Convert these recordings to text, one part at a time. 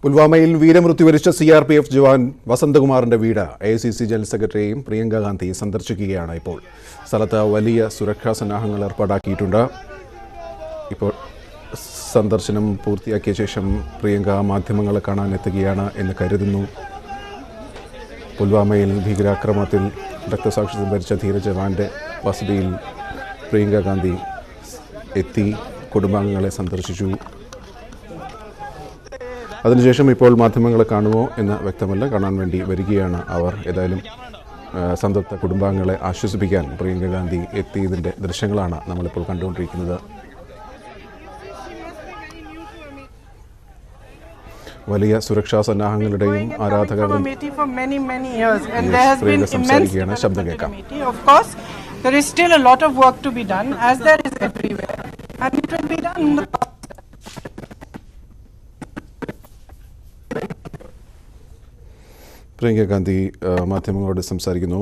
പുൽവാമയിൽ വീരമൃത്യു വരിച്ച CRPF ജവാൻ വസന്തകുമാറിന്റെ വീട് AICC ജനറൽ സെക്രട്ടറിയും പ്രിയങ്ക ഗാന്ധി സന്ദർശിക്കുകയാണ്. ഇപ്പോൾ സ്ഥലത്ത് വലിയ സുരക്ഷാ സന്നാഹങ്ങൾ ഏർപ്പാടാക്കിയിട്ടുണ്ട്. ഇപ്പോൾ സന്ദർശനം പൂർത്തിയാക്കിയ ശേഷം പ്രിയങ്ക മാധ്യമങ്ങളെ കാണാനെത്തുകയാണ് എന്ന് കരുതുന്നു. പുൽവാമയിൽ ഭീകരാക്രമണത്തിൽ രക്തസാക്ഷിത്വം വരിച്ച ധീരജവാന്റെ വസതിയിൽ പ്രിയങ്ക ഗാന്ധി എത്തി കുടുംബാംഗങ്ങളെ സന്ദർശിച്ചു. അതിനുശേഷം ഇപ്പോൾ മാധ്യമങ്ങളെ കാണുമോ എന്ന് വ്യക്തമല്ല, കാണാൻ വേണ്ടി വരികയാണ് അവർ. ഏതായാലും സംതൃപ്ത കുടുംബാംഗങ്ങളെ ആശ്വസിപ്പിക്കാൻ പ്രിയങ്ക ഗാന്ധി എത്തിയതിൻ്റെ ദൃശ്യങ്ങളാണ് നമ്മളിപ്പോൾ കണ്ടുകൊണ്ടിരിക്കുന്നത്. വലിയ സുരക്ഷാ സന്നാഹങ്ങളുടെയും ആരാധകരും സംസാരിക്കുകയാണ്. ശബ്ദം കേൾക്കാം. There is still a lot of work to be done, as there is everywhere, and it will be done in the process. Priyanka Gandhi മാധ്യമങ്ങളോട് സംസാരിക്കുന്നു.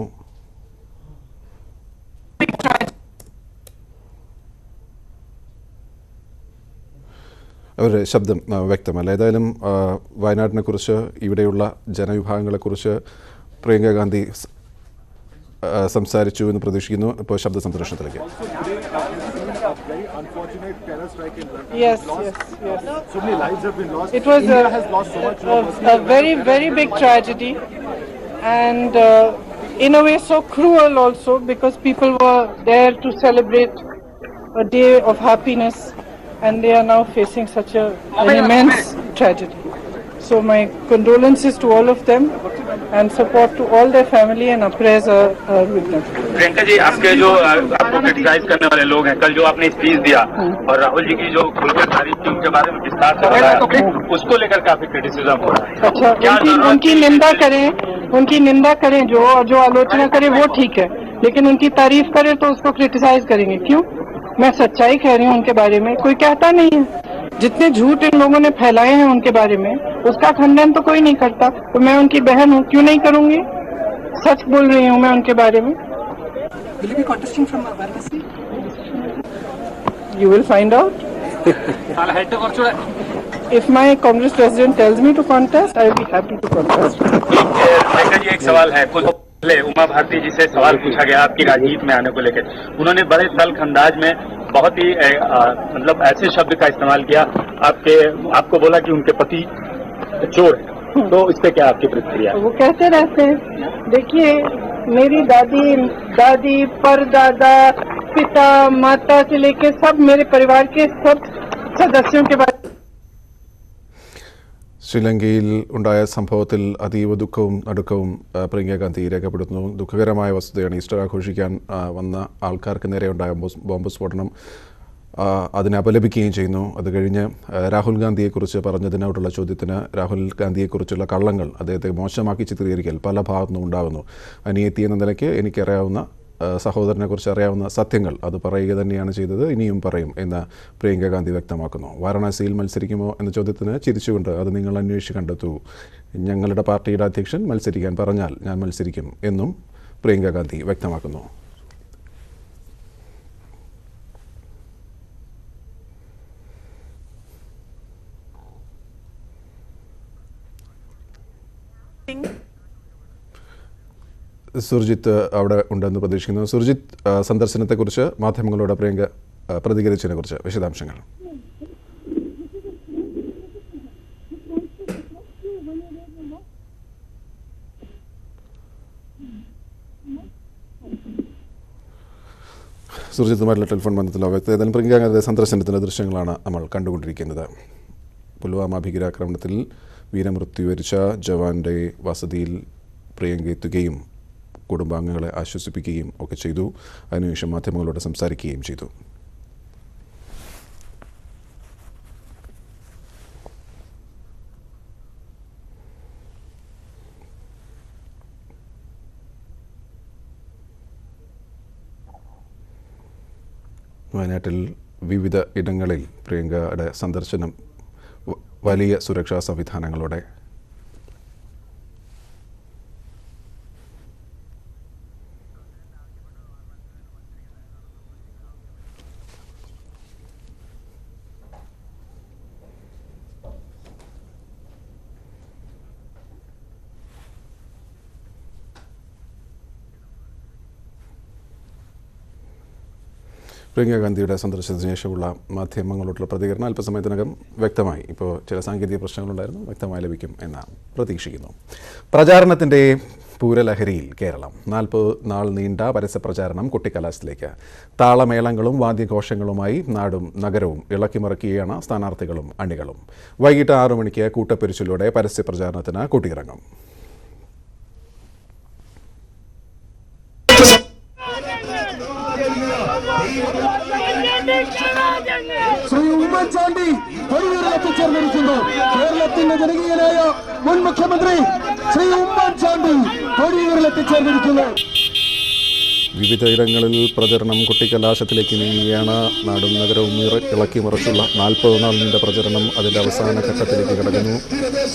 അവരുടെ ശബ്ദം വ്യക്തമല്ല. ഏതായാലും വയനാടിനെ കുറിച്ച്, ഇവിടെയുള്ള ജനവിഭാഗങ്ങളെക്കുറിച്ച് പ്രിയങ്ക ഗാന്ധി സംസാരിച്ചു എന്ന് പ്രതീക്ഷിക്കുന്നു. ഇപ്പോൾ ശബ്ദ സംപ്രേഷണത്തിലേക്ക്. Yes. So many lives have been lost. It was India has lost so much. a very, very big tragedy, and in a way so cruel also, because people were there to celebrate a day of happiness, and they are now facing such an immense tragedy. So my condolences to all of them, and support to all their family, and our prayers are with them. Priyanka ji, आपके जो आपको criticise करने वाले लोग हैं, कल जो आपने स्पीच दिया और राहुल जी की जो खुलकर तारीफ की, उनके बारे में विस्तार से बताया, उसको लेकर काफी क्रिटिसिज्म हो रहा है. अच्छा, उनकी निंदा करें जो आलोचना करे वो ठीक है, लेकिन उनकी तारीफ करे तो उसको क्रिटिसाइज करेंगे क्यों? मैं सच्चाई कह रही हूँ उनके बारे में, कोई कहता नहीं है. जितने झूठ इन लोगों ने फैलाए हैं उनके बारे में, उसका खंडन तो कोई नहीं करता. तो मैं उनकी बहन हूँ, क्यों नहीं करूँगी? सच बोल रही हूँ मैं उनके बारे में. Will you be contesting from Varanasi? You will find out. If my Congress president tells me to contest, I will be happy to contest. Priyanka ji, एक सवाल है. कुछ पहले उमा भारती जी से सवाल पूछा गया आपकी राजनीति में आने को लेकर. उन्होंने बड़े तल्ख अंदाज में बहुत ही मतलब ऐसे शब्द का इस्तेमाल किया. आपको बोला कि उनके पति चोर है. तो इस पे क्या आपकी प्रतिक्रिया? वो कहते रहते हैं. देखिए, मेरी दादी परदादा पिता माता से लेके सब मेरे परिवार के सब सदस्यों के बारे. ശ്രീലങ്കയിൽ ഉണ്ടായ സംഭവത്തിൽ അതീവ ദുഃഖവും നടുക്കവും പ്രിയങ്ക ഗാന്ധി രേഖപ്പെടുത്തുന്നു. ദുഃഖകരമായ വസ്തുതയാണ്. ഈസ്റ്റർ ആഘോഷിക്കാൻ വന്ന ആൾക്കാർക്ക് നേരെ ഉണ്ടായ ബോംബ് സ്ഫോടനം, അതിനെ അപലപിക്കുകയും ചെയ്യുന്നു. അത് കഴിഞ്ഞ് രാഹുൽ ഗാന്ധിയെക്കുറിച്ച് പറഞ്ഞതിനോടുള്ള ചോദ്യത്തിന് രാഹുൽ ഗാന്ധിയെക്കുറിച്ചുള്ള കള്ളങ്ങൾ, അദ്ദേഹത്തെ മോശമാക്കി ചിത്രീകരിക്കൽ പല ഭാഗത്തുനിന്നും ഉണ്ടാകുന്നു. അനിയത്തി എന്ന നിലയ്ക്ക് എനിക്കറിയാവുന്ന, സഹോദരനെക്കുറിച്ച് അറിയാവുന്ന സത്യങ്ങൾ അത് പറയുക തന്നെയാണ് ചെയ്തത്, ഇനിയും പറയും എന്ന് പ്രിയങ്ക ഗാന്ധി വ്യക്തമാക്കുന്നു. വാരണാസിയിൽ മത്സരിക്കുമോ എന്ന ചോദ്യത്തിന് ചിരിച്ചുകൊണ്ട് അത് നിങ്ങൾ അന്വേഷിച്ച് കണ്ടെത്തൂ, ഞങ്ങളുടെ പാർട്ടിയുടെ അധ്യക്ഷൻ മത്സരിക്കാൻ പറഞ്ഞാൽ ഞാൻ മത്സരിക്കും എന്നും പ്രിയങ്ക ഗാന്ധി വ്യക്തമാക്കുന്നു. സുർജിത്ത് അവിടെ ഉണ്ടെന്ന് പ്രതീക്ഷിക്കുന്നു. സുർജിത്ത്, സന്ദർശനത്തെക്കുറിച്ച് മാധ്യമങ്ങളോട് പ്രിയങ്ക പ്രതികരിച്ചതിനെ കുറിച്ച് വിശദാംശങ്ങൾ. സുർജിത്തുമായിട്ടുള്ള ടെലിഫോൺ ബന്ധത്തിലാവും. ഏതായാലും പ്രിയങ്ക ഗാന്ധിയുടെ സന്ദർശനത്തിൻ്റെ ദൃശ്യങ്ങളാണ് നമ്മൾ കണ്ടുകൊണ്ടിരിക്കുന്നത്. പുൽവാമ ഭീകരാക്രമണത്തിൽ വീരമൃത്യു വരിച്ച ജവാന്റെ വസതിയിൽ പ്രിയങ്ക എത്തുകയും കുടുംബാംഗങ്ങളെ ആശ്വസിപ്പിക്കുകയും ഒക്കെ ചെയ്തു. അതിനുശേഷം മാധ്യമങ്ങളോട് സംസാരിക്കുകയും ചെയ്തു. വയനാട്ടിൽ വിവിധ ഇടങ്ങളിൽ പ്രിയങ്കയുടെ സന്ദർശനം വലിയ സുരക്ഷാ സംവിധാനങ്ങളോടെ. പ്രിയങ്ക ഗാന്ധിയുടെ സന്ദർശനത്തിന് ശേഷമുള്ള മാധ്യമങ്ങളോടുള്ള പ്രതികരണം അല്പസമയത്തിനകം വ്യക്തമായി. ഇപ്പോൾ ചില സാങ്കേതിക പ്രശ്നങ്ങളുണ്ടായിരുന്നു, വ്യക്തമായി ലഭിക്കും എന്ന് പ്രതീക്ഷിക്കുന്നു. പ്രചാരണത്തിൻ്റെ പൂരലഹരിയിൽ കേരളം. 40 നാൾ നീണ്ട പരസ്യപ്രചാരണം കൊട്ടിക്കലാശത്തിലേക്ക്. താളമേളങ്ങളും വാദ്യഘോഷങ്ങളുമായി നാടും നഗരവും ഇളക്കിമറിക്കുകയാണ് സ്ഥാനാർത്ഥികളും അണികളും. വൈകിട്ട് 6 മണിക്ക് കൂട്ടപ്പെരിച്ചിലൂടെ പരസ്യപ്രചാരണത്തിന് കൊട്ടിയിറങ്ങും. ശ്രീ ഉമ്മൻചാണ്ടി കൊടിയുയർത്തിച്ചേർന്നിരിക്കുന്നു. കേരളത്തിന്റെ ജനകീയനായ മുൻ മുഖ്യമന്ത്രി ശ്രീ ഉമ്മൻചാണ്ടി കൊടിയുയർത്തിച്ചേർന്നിരിക്കുന്നു. വിവിധ ഇടങ്ങളിൽ പ്രചരണം കൊട്ടിക്കലാശത്തിലേക്ക് നീങ്ങുകയാണ്. നാടും നഗരവും ഇളക്കി മറിച്ചുള്ള 40 നാൾ നീണ്ട പ്രചരണം അതിൻ്റെ അവസാന ഘട്ടത്തിലേക്ക് കടക്കുന്നു.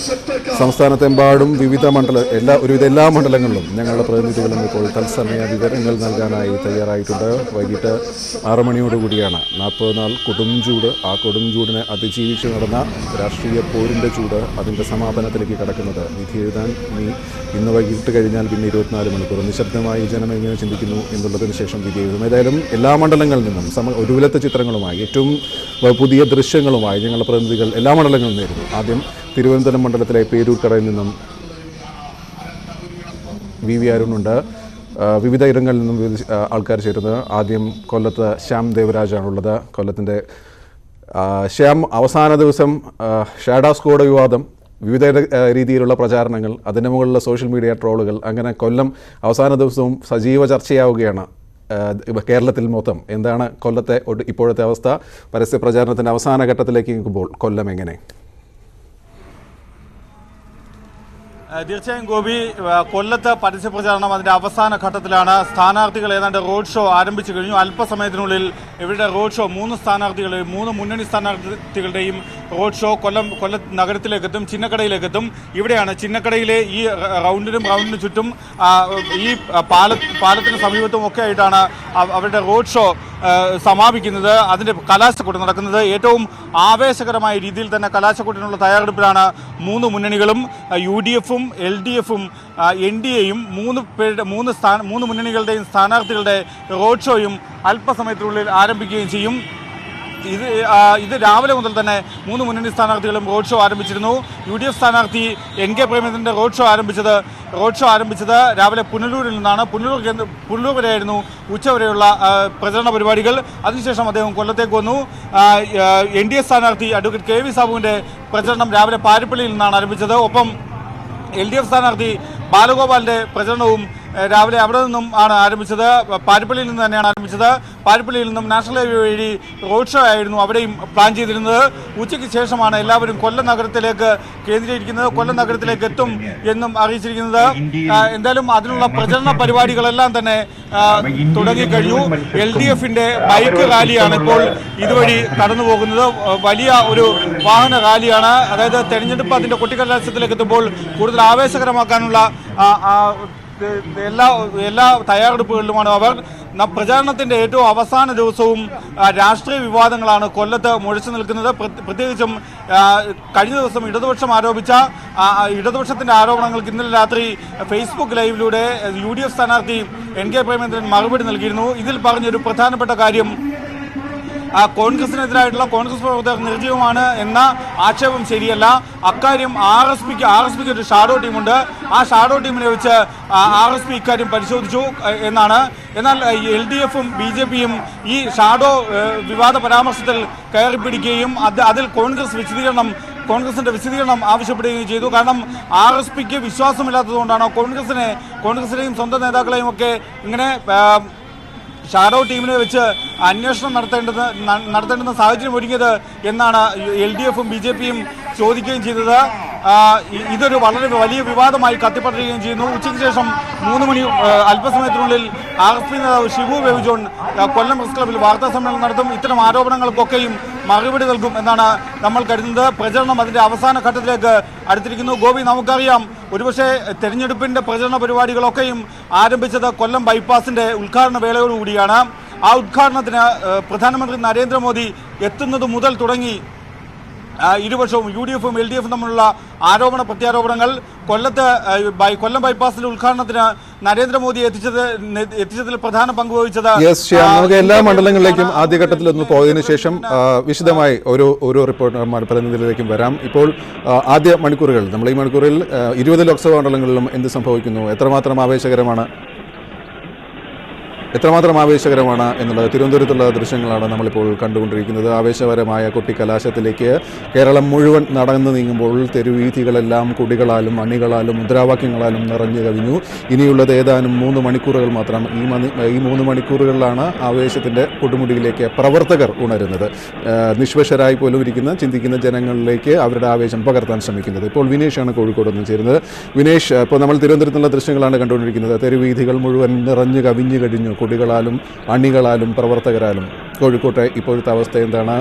സംസ്ഥാനത്തെമ്പാടും ഒരുവിധ എല്ലാ മണ്ഡലങ്ങളിലും ഞങ്ങളുടെ പ്രതിനിധികളും ഇപ്പോൾ തത്സമയ വിവരങ്ങൾ നൽകാനായി തയ്യാറായിട്ടുണ്ട്. വൈകിട്ട് 6 മണിയോടുകൂടിയാണ് 40 നാൾ കൊടുംചൂട്, ആ കൊടുംചൂടിനെ അതിജീവിച്ച് നടന്ന രാഷ്ട്രീയ പോരിൻ്റെ ചൂട് അതിൻ്റെ സമാപനത്തിലേക്ക് കടക്കുന്നത്. വിധി എഴുതാൻ ഇന്ന് വൈകിട്ട് കഴിഞ്ഞാൽ പിന്നെ 24 മണിക്കൂർ നിശബ്ദമായി ജനം എങ്ങനെ ചിന്തിക്കുന്നു എന്നുള്ളതിന് ശേഷം വിധി എഴുതും. ഏതായാലും എല്ലാ മണ്ഡലങ്ങളിൽ നിന്നും ഒരുവിലത്തെ ചിത്രങ്ങളുമായി ഏറ്റവും പുതിയ ദൃശ്യങ്ങളുമായി ഞങ്ങളുടെ പ്രതിനിധികൾ എല്ലാ മണ്ഡലങ്ങളിൽ നിന്നായിരുന്നു. ആദ്യം തിരുവനന്തപുരം മണ്ഡലത്തിലെ പേരൂർക്കടയിൽ നിന്നും വി അരുണുണ്ട്. വിവിധ ഇടങ്ങളിൽ നിന്നും ആൾക്കാർ ചേരുന്നത്. ആദ്യം കൊല്ലത്ത് ശ്യാം ദേവരാജാണുള്ളത്. കൊല്ലത്തിൻ്റെ ശ്യാം, അവസാന ദിവസം ഷാഡോ സ്ക്വാഡ് വിവാദം, വിവിധ രീതിയിലുള്ള പ്രചാരണങ്ങൾ, അതിന് മുകളിലുള്ള സോഷ്യൽ മീഡിയ ട്രോളുകൾ, അങ്ങനെ കൊല്ലം അവസാന ദിവസവും സജീവ ചർച്ചയാവുകയാണ് കേരളത്തിൽ മൊത്തം. എന്താണ് കൊല്ലത്തെ ഇപ്പോഴത്തെ അവസ്ഥ? പരസ്യപ്രചാരണത്തിൻ്റെ അവസാന ഘട്ടത്തിലേക്ക് നിൽക്കുമ്പോൾ കൊല്ലം എങ്ങനെ? തീർച്ചയായും ഗോപി, കൊല്ലത്ത് പരസ്യപ്രചാരണം അതിന്റെ അവസാന ഘട്ടത്തിലാണ്. സ്ഥാനാർത്ഥികൾ ഏതാണ്ട് റോഡ് ഷോ ആരംഭിച്ചു കഴിഞ്ഞു. അല്പസമയത്തിനുള്ളിൽ ഇവരുടെ റോഡ് ഷോ 3 മുന്നണി സ്ഥാനാർത്ഥികളുടെയും റോഡ് ഷോ കൊല്ലം നഗരത്തിലേക്കെത്തും, ചിന്നക്കടയിലേക്കെത്തും. ഇവിടെയാണ് ചിന്നക്കടയിലെ ഈ റൗണ്ടിന് ചുറ്റും ഈ പാലത്തിന് സമീപത്തും ഒക്കെ ആയിട്ടാണ് അവരുടെ റോഡ് ഷോ സമാപിക്കുന്നത്. അതിന്റെ കലാശക്കൊട്ട് നടക്കുന്നത്. ഏറ്റവും ആവേശകരമായ രീതിയിൽ തന്നെ കലാശക്കൊട്ടിനുള്ള തയ്യാറെടുപ്പിലാണ് 3 മുന്നണികളും. UDF-ഉം LDF-ഉം NDA-യും 3 മുന്നണികളുടെയും സ്ഥാനാർത്ഥികളുടെ റോഡ് ഷോയും അല്പസമയത്തിനുള്ളിൽ ആരംഭിക്കുകയും ചെയ്യും. ഇത് രാവിലെ മുതൽ തന്നെ 3 മുന്നണി സ്ഥാനാർത്ഥികളും റോഡ് ഷോ ആരംഭിച്ചിരുന്നു. UDF സ്ഥാനാർത്ഥി NK പ്രേമചന്ദ്രന്റെ റോഡ് ഷോ ആരംഭിച്ചത് രാവിലെ പുനലൂരിൽ നിന്നാണ്. പുനലൂർ വരെയായിരുന്നു ഉച്ചവരെയുള്ള പ്രചരണ പരിപാടികൾ. അതിനുശേഷം അദ്ദേഹം കൊല്ലത്തേക്ക് വന്നു. NDA സ്ഥാനാർത്ഥി അഡ്വക്കേറ്റ് KV സാബുവിന്റെ പ്രചരണം രാവിലെ പാരിപ്പള്ളിയിൽ നിന്നാണ് ആരംഭിച്ചത്. ഒപ്പം LDF സ്ഥാനാർത്ഥി ബാലഗോപാലിന്റെ പ്രചരണവും രാവിലെ അവിടെ നിന്നും ആണ് ആരംഭിച്ചത്. പാരിപ്പള്ളിയിൽ നിന്ന് തന്നെയാണ് ആരംഭിച്ചത്. പാരിപ്പള്ളിയിൽ നിന്നും നാഷണൽ ഹൈവേ വഴി റോഡ് ഷോ ആയിരുന്നു അവിടെയും പ്ലാൻ ചെയ്തിരുന്നത്. ഉച്ചയ്ക്ക് ശേഷമാണ് എല്ലാവരും കൊല്ലം നഗരത്തിലേക്ക് കേന്ദ്രീകരിക്കുന്നത്. കൊല്ലം നഗരത്തിലേക്ക് എത്തും എന്നും അറിയിച്ചിരിക്കുന്നത്. എന്തായാലും അതിനുള്ള പ്രചരണ പരിപാടികളെല്ലാം തന്നെ തുടങ്ങിക്കഴിഞ്ഞു. LDF-ന്റെ ബൈക്ക് റാലിയാണ് ഇപ്പോൾ ഇതുവഴി കടന്നു പോകുന്നത്. വലിയ ഒരു വാഹന റാലിയാണ്. അതായത് തെരഞ്ഞെടുപ്പ് അതിന്റെ കൊട്ടിക്കലാശത്തിലേക്ക് എത്തുമ്പോൾ കൂടുതൽ ആവേശകരമാക്കാനുള്ള എല്ലാ തയ്യാറെടുപ്പുകളിലുമാണ് അവർ. പ്രചാരണത്തിന്റെ ഏറ്റവും അവസാന ദിവസവും രാഷ്ട്രീയ വിവാദങ്ങളാണ് കൊല്ലത്ത് മുഴച്ചു നിൽക്കുന്നത്. പ്രത്യേകിച്ചും കഴിഞ്ഞ ദിവസം ഇടതുപക്ഷത്തിന്റെ ആരോപണങ്ങൾക്ക് ഇന്നലെ രാത്രി ഫേസ്ബുക്ക് ലൈവിലൂടെ UDF സ്ഥാനാർത്ഥി NK പ്രേമചന്ദ്രൻ മറുപടി നൽകിയിരുന്നു. ഇതിൽ പറഞ്ഞൊരു പ്രധാനപ്പെട്ട കാര്യം കോൺഗ്രസിനെതിരായിട്ടുള്ള കോൺഗ്രസ് പ്രവർത്തകർ നിർജ്ജീവമാണ് എന്ന ആക്ഷേപം ശരിയല്ല. അക്കാര്യം RSPക്ക് ഒരു ഷാഡോ ടീമുണ്ട്. ആ ഷാഡോ ടീമിനെ വെച്ച് RSP ഇക്കാര്യം പരിശോധിച്ചു എന്നാണ്. എന്നാൽ LDF-ഉം BJP-യും ഈ ഷാഡോ വിവാദ പരാമർശത്തിൽ കയറിപ്പിടിക്കുകയും അതിൽ കോൺഗ്രസിന്റെ വിശദീകരണം ആവശ്യപ്പെടുകയും ചെയ്തു. കാരണം RSPക്ക് വിശ്വാസമില്ലാത്തതുകൊണ്ടാണ് കോൺഗ്രസിനെയും സ്വന്തം നേതാക്കളെയും ഒക്കെ ഇങ്ങനെ ഷാഡോ ടീമിനെ വെച്ച് അന്വേഷണം നടത്തേണ്ടുന്ന സാഹചര്യം ഒരുങ്ങിയത് എന്നാണ് LDF-ഉം BJP-യും ചോദിക്കുകയും ചെയ്തത്. ഇതൊരു വളരെ വലിയ വിവാദമായി കത്തിപ്പടരുകയും ചെയ്യുന്നു. ഉച്ചയ്ക്ക് ശേഷം 3 മണി അല്പസമയത്തിനുള്ളിൽ RSP നേതാവ് ഷിബു ബേബി ജോൺ കൊല്ലം പ്രസ് ക്ലബിൽ വാർത്താ സമ്മേളനം നടത്തും. ഇത്തരം ആരോപണങ്ങൾക്കൊക്കെയും മറുപടി നൽകും എന്നാണ് നമ്മൾ കരുതുന്നത്. പ്രചരണം അതിന്റെ അവസാന ഘട്ടത്തിലേക്ക് അടുത്തിരിക്കുന്നു. ഗോപി, നമുക്കറിയാം ഒരുപക്ഷെ തെരഞ്ഞെടുപ്പിന്റെ പ്രചരണ പരിപാടികളൊക്കെയും ആരംഭിച്ചത് കൊല്ലം ബൈപ്പാസിന്റെ ഉദ്ഘാടന വേളയോടുകൂടിയാണ്. ആ ഉദ്ഘാടനത്തിന് പ്രധാനമന്ത്രി നരേന്ദ്രമോദി എത്തുന്നത് മുതൽ തുടങ്ങി ഇരുപക്ഷവും UDF-ഉം LDF-ഉം തമ്മിലുള്ള ആരോപണ പ്രത്യാരോപണങ്ങൾ. കൊല്ലം ബൈപ്പാസിന്റെ ഉദ്ഘാടനത്തിന് നരേന്ദ്രമോദി എത്തിച്ചതിൽ പ്രധാന പങ്ക് വഹിച്ചത്. നമുക്ക് എല്ലാ മണ്ഡലങ്ങളിലേക്കും ആദ്യഘട്ടത്തിൽ ഒന്ന് പോയതിനു ശേഷം വിശദമായി ഓരോ റിപ്പോർട്ടർമാർ പ്രതിനിധികളിലേക്കും വരാം. ഇപ്പോൾ ആദ്യ മണിക്കൂറുകൾ, നമ്മൾ ഈ മണിക്കൂറിൽ 20 ലോക്സഭാ മണ്ഡലങ്ങളിലും എന്ത് സംഭവിക്കുന്നു, എത്രമാത്രം ആവേശകരമാണ് എന്നുള്ളത് തിരുവനന്തപുരത്തുള്ള ദൃശ്യങ്ങളാണ് നമ്മളിപ്പോൾ കണ്ടുകൊണ്ടിരിക്കുന്നത്. ആവേശകരമായ കൊട്ടിക്കലാശത്തിലേക്ക് കേരളം മുഴുവൻ നടന്നു നീങ്ങുമ്പോൾ തെരുവീഥികളെല്ലാം കൊടികളാലും അണികളാലും മുദ്രാവാക്യങ്ങളാലും നിറഞ്ഞു കവിഞ്ഞു. ഇനിയുള്ളത് ഏതാനും 3 മണിക്കൂറുകൾ മാത്രം. ഈ 3 മണിക്കൂറുകളിലാണ് ആവേശത്തിൻ്റെ കൊടുമുടിയിലേക്ക് പ്രവർത്തകർ ഉണരുന്നത്. നിഷ്പക്ഷരായി പോലും ഇരിക്കുന്ന ചിന്തിക്കുന്ന ജനങ്ങളിലേക്ക് അവരുടെ ആവേശം പകർത്താൻ ശ്രമിക്കുന്നത്. ഇപ്പോൾ വിനേഷാണ് കോഴിക്കോട് നിന്ന് ചേരുന്നത്. വിനേഷ്, ഇപ്പോൾ നമ്മൾ തിരുവനന്തപുരത്തുള്ള ദൃശ്യങ്ങളാണ് കണ്ടുകൊണ്ടിരിക്കുന്നത്. തെരുവീഥികൾ മുഴുവൻ നിറഞ്ഞു കവിഞ്ഞു കഴിഞ്ഞു കൊടികളാലും അണികളാലും പ്രവർത്തകരാലും. കോഴിക്കോട്ടെ ഇപ്പോഴത്തെ അവസ്ഥ എന്താണ്?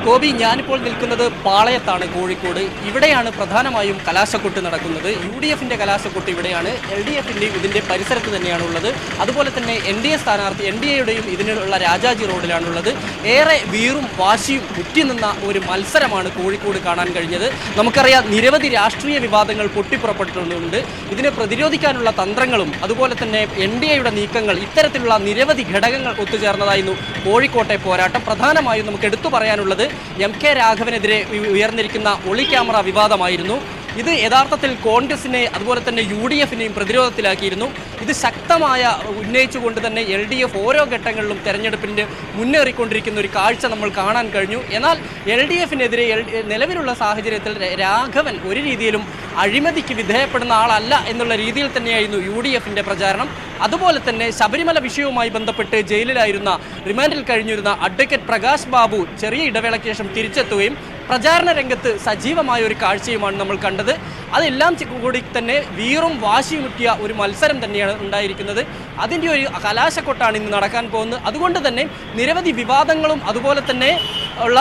ഗോപി, ഞാനിപ്പോൾ നിൽക്കുന്നത് പാളയത്താണ്, കോഴിക്കോട്. ഇവിടെയാണ് പ്രധാനമായും കലാശക്കൊട്ട് നടക്കുന്നത്. UDF-ന്റെ കലാശക്കൊട്ട് ഇവിടെയാണ്, LDF-ന്റെയും ഇതിൻ്റെ പരിസരത്ത് തന്നെയാണുള്ളത്. അതുപോലെ തന്നെ NDA-യുടെയും ഇതിനുള്ള രാജാജി റോഡിലാണുള്ളത്. ഏറെ വീറും വാശിയും മുറ്റിനിന്ന ഒരു മത്സരമാണ് കോഴിക്കോട് കാണാൻ കഴിഞ്ഞത്. നമുക്കറിയാം, നിരവധി രാഷ്ട്രീയ വിവാദങ്ങൾ പൊട്ടിപ്പുറപ്പെട്ടിട്ടുണ്ട്. ഇതിനെ പ്രതിരോധിക്കാനുള്ള തന്ത്രങ്ങളും അതുപോലെ തന്നെ NDA-യുടെ നീക്കങ്ങൾ, ഇത്തരത്തിലുള്ള നിരവധി ഘടകങ്ങൾ ഒത്തുചേർന്നതായിരുന്നു കോഴിക്കോട്ടെ പോരാട്ടം. പ്രധാനമായും നമുക്ക് എടുത്തു പറയാനുള്ളത് MK രാഘവനെതിരെ ഉയർന്നിരിക്കുന്ന ഒളി ക്യാമറ വിവാദമായിരുന്നു. ഇത് യഥാർത്ഥത്തിൽ കോൺഗ്രസിനെ അതുപോലെ തന്നെ UDF-നെയും പ്രതിരോധത്തിലാക്കിയിരുന്നു. ഇത് ശക്തമായ ഉന്നയിച്ചുകൊണ്ട് തന്നെ LDF ഓരോ ഘട്ടങ്ങളിലും തെരഞ്ഞെടുപ്പിൻ്റെ മുന്നേറിക്കൊണ്ടിരിക്കുന്ന ഒരു കാഴ്ച നമ്മൾ കാണാൻ കഴിഞ്ഞു. എന്നാൽ LDF-നെതിരെ നിലവിലുള്ള സാഹചര്യത്തിൽ രാഘവൻ ഒരു രീതിയിലും അഴിമതിക്ക് വിധേയപ്പെടുന്ന ആളല്ല എന്നുള്ള രീതിയിൽ തന്നെയായിരുന്നു UDF-ന്റെ പ്രചാരണം. അതുപോലെ തന്നെ ശബരിമല വിഷയവുമായി ബന്ധപ്പെട്ട് ജയിലിലായിരുന്ന റിമാൻഡിൽ കഴിഞ്ഞിരുന്ന അഡ്വക്കേറ്റ് പ്രകാശ് ബാബു ചെറിയ ഇടവേളയ്ക്ക് ശേഷം തിരിച്ചെത്തുകയും പ്രചാരണ രംഗത്ത് സജീവമായ ഒരു കാഴ്ചയുമാണ് നമ്മൾ കണ്ടത്. അതെല്ലാം കൂടി തന്നെ വീറും വാശിയുമുട്ടിയ ഒരു മത്സരം തന്നെയാണ് ഉണ്ടായിരിക്കുന്നത്. അതിൻ്റെ ഒരു കലാശക്കൊട്ടാണ് ഇന്ന് നടക്കാൻ പോകുന്നത്. അതുകൊണ്ട് തന്നെ നിരവധി വിവാദങ്ങളും അതുപോലെ തന്നെ ഉള്ള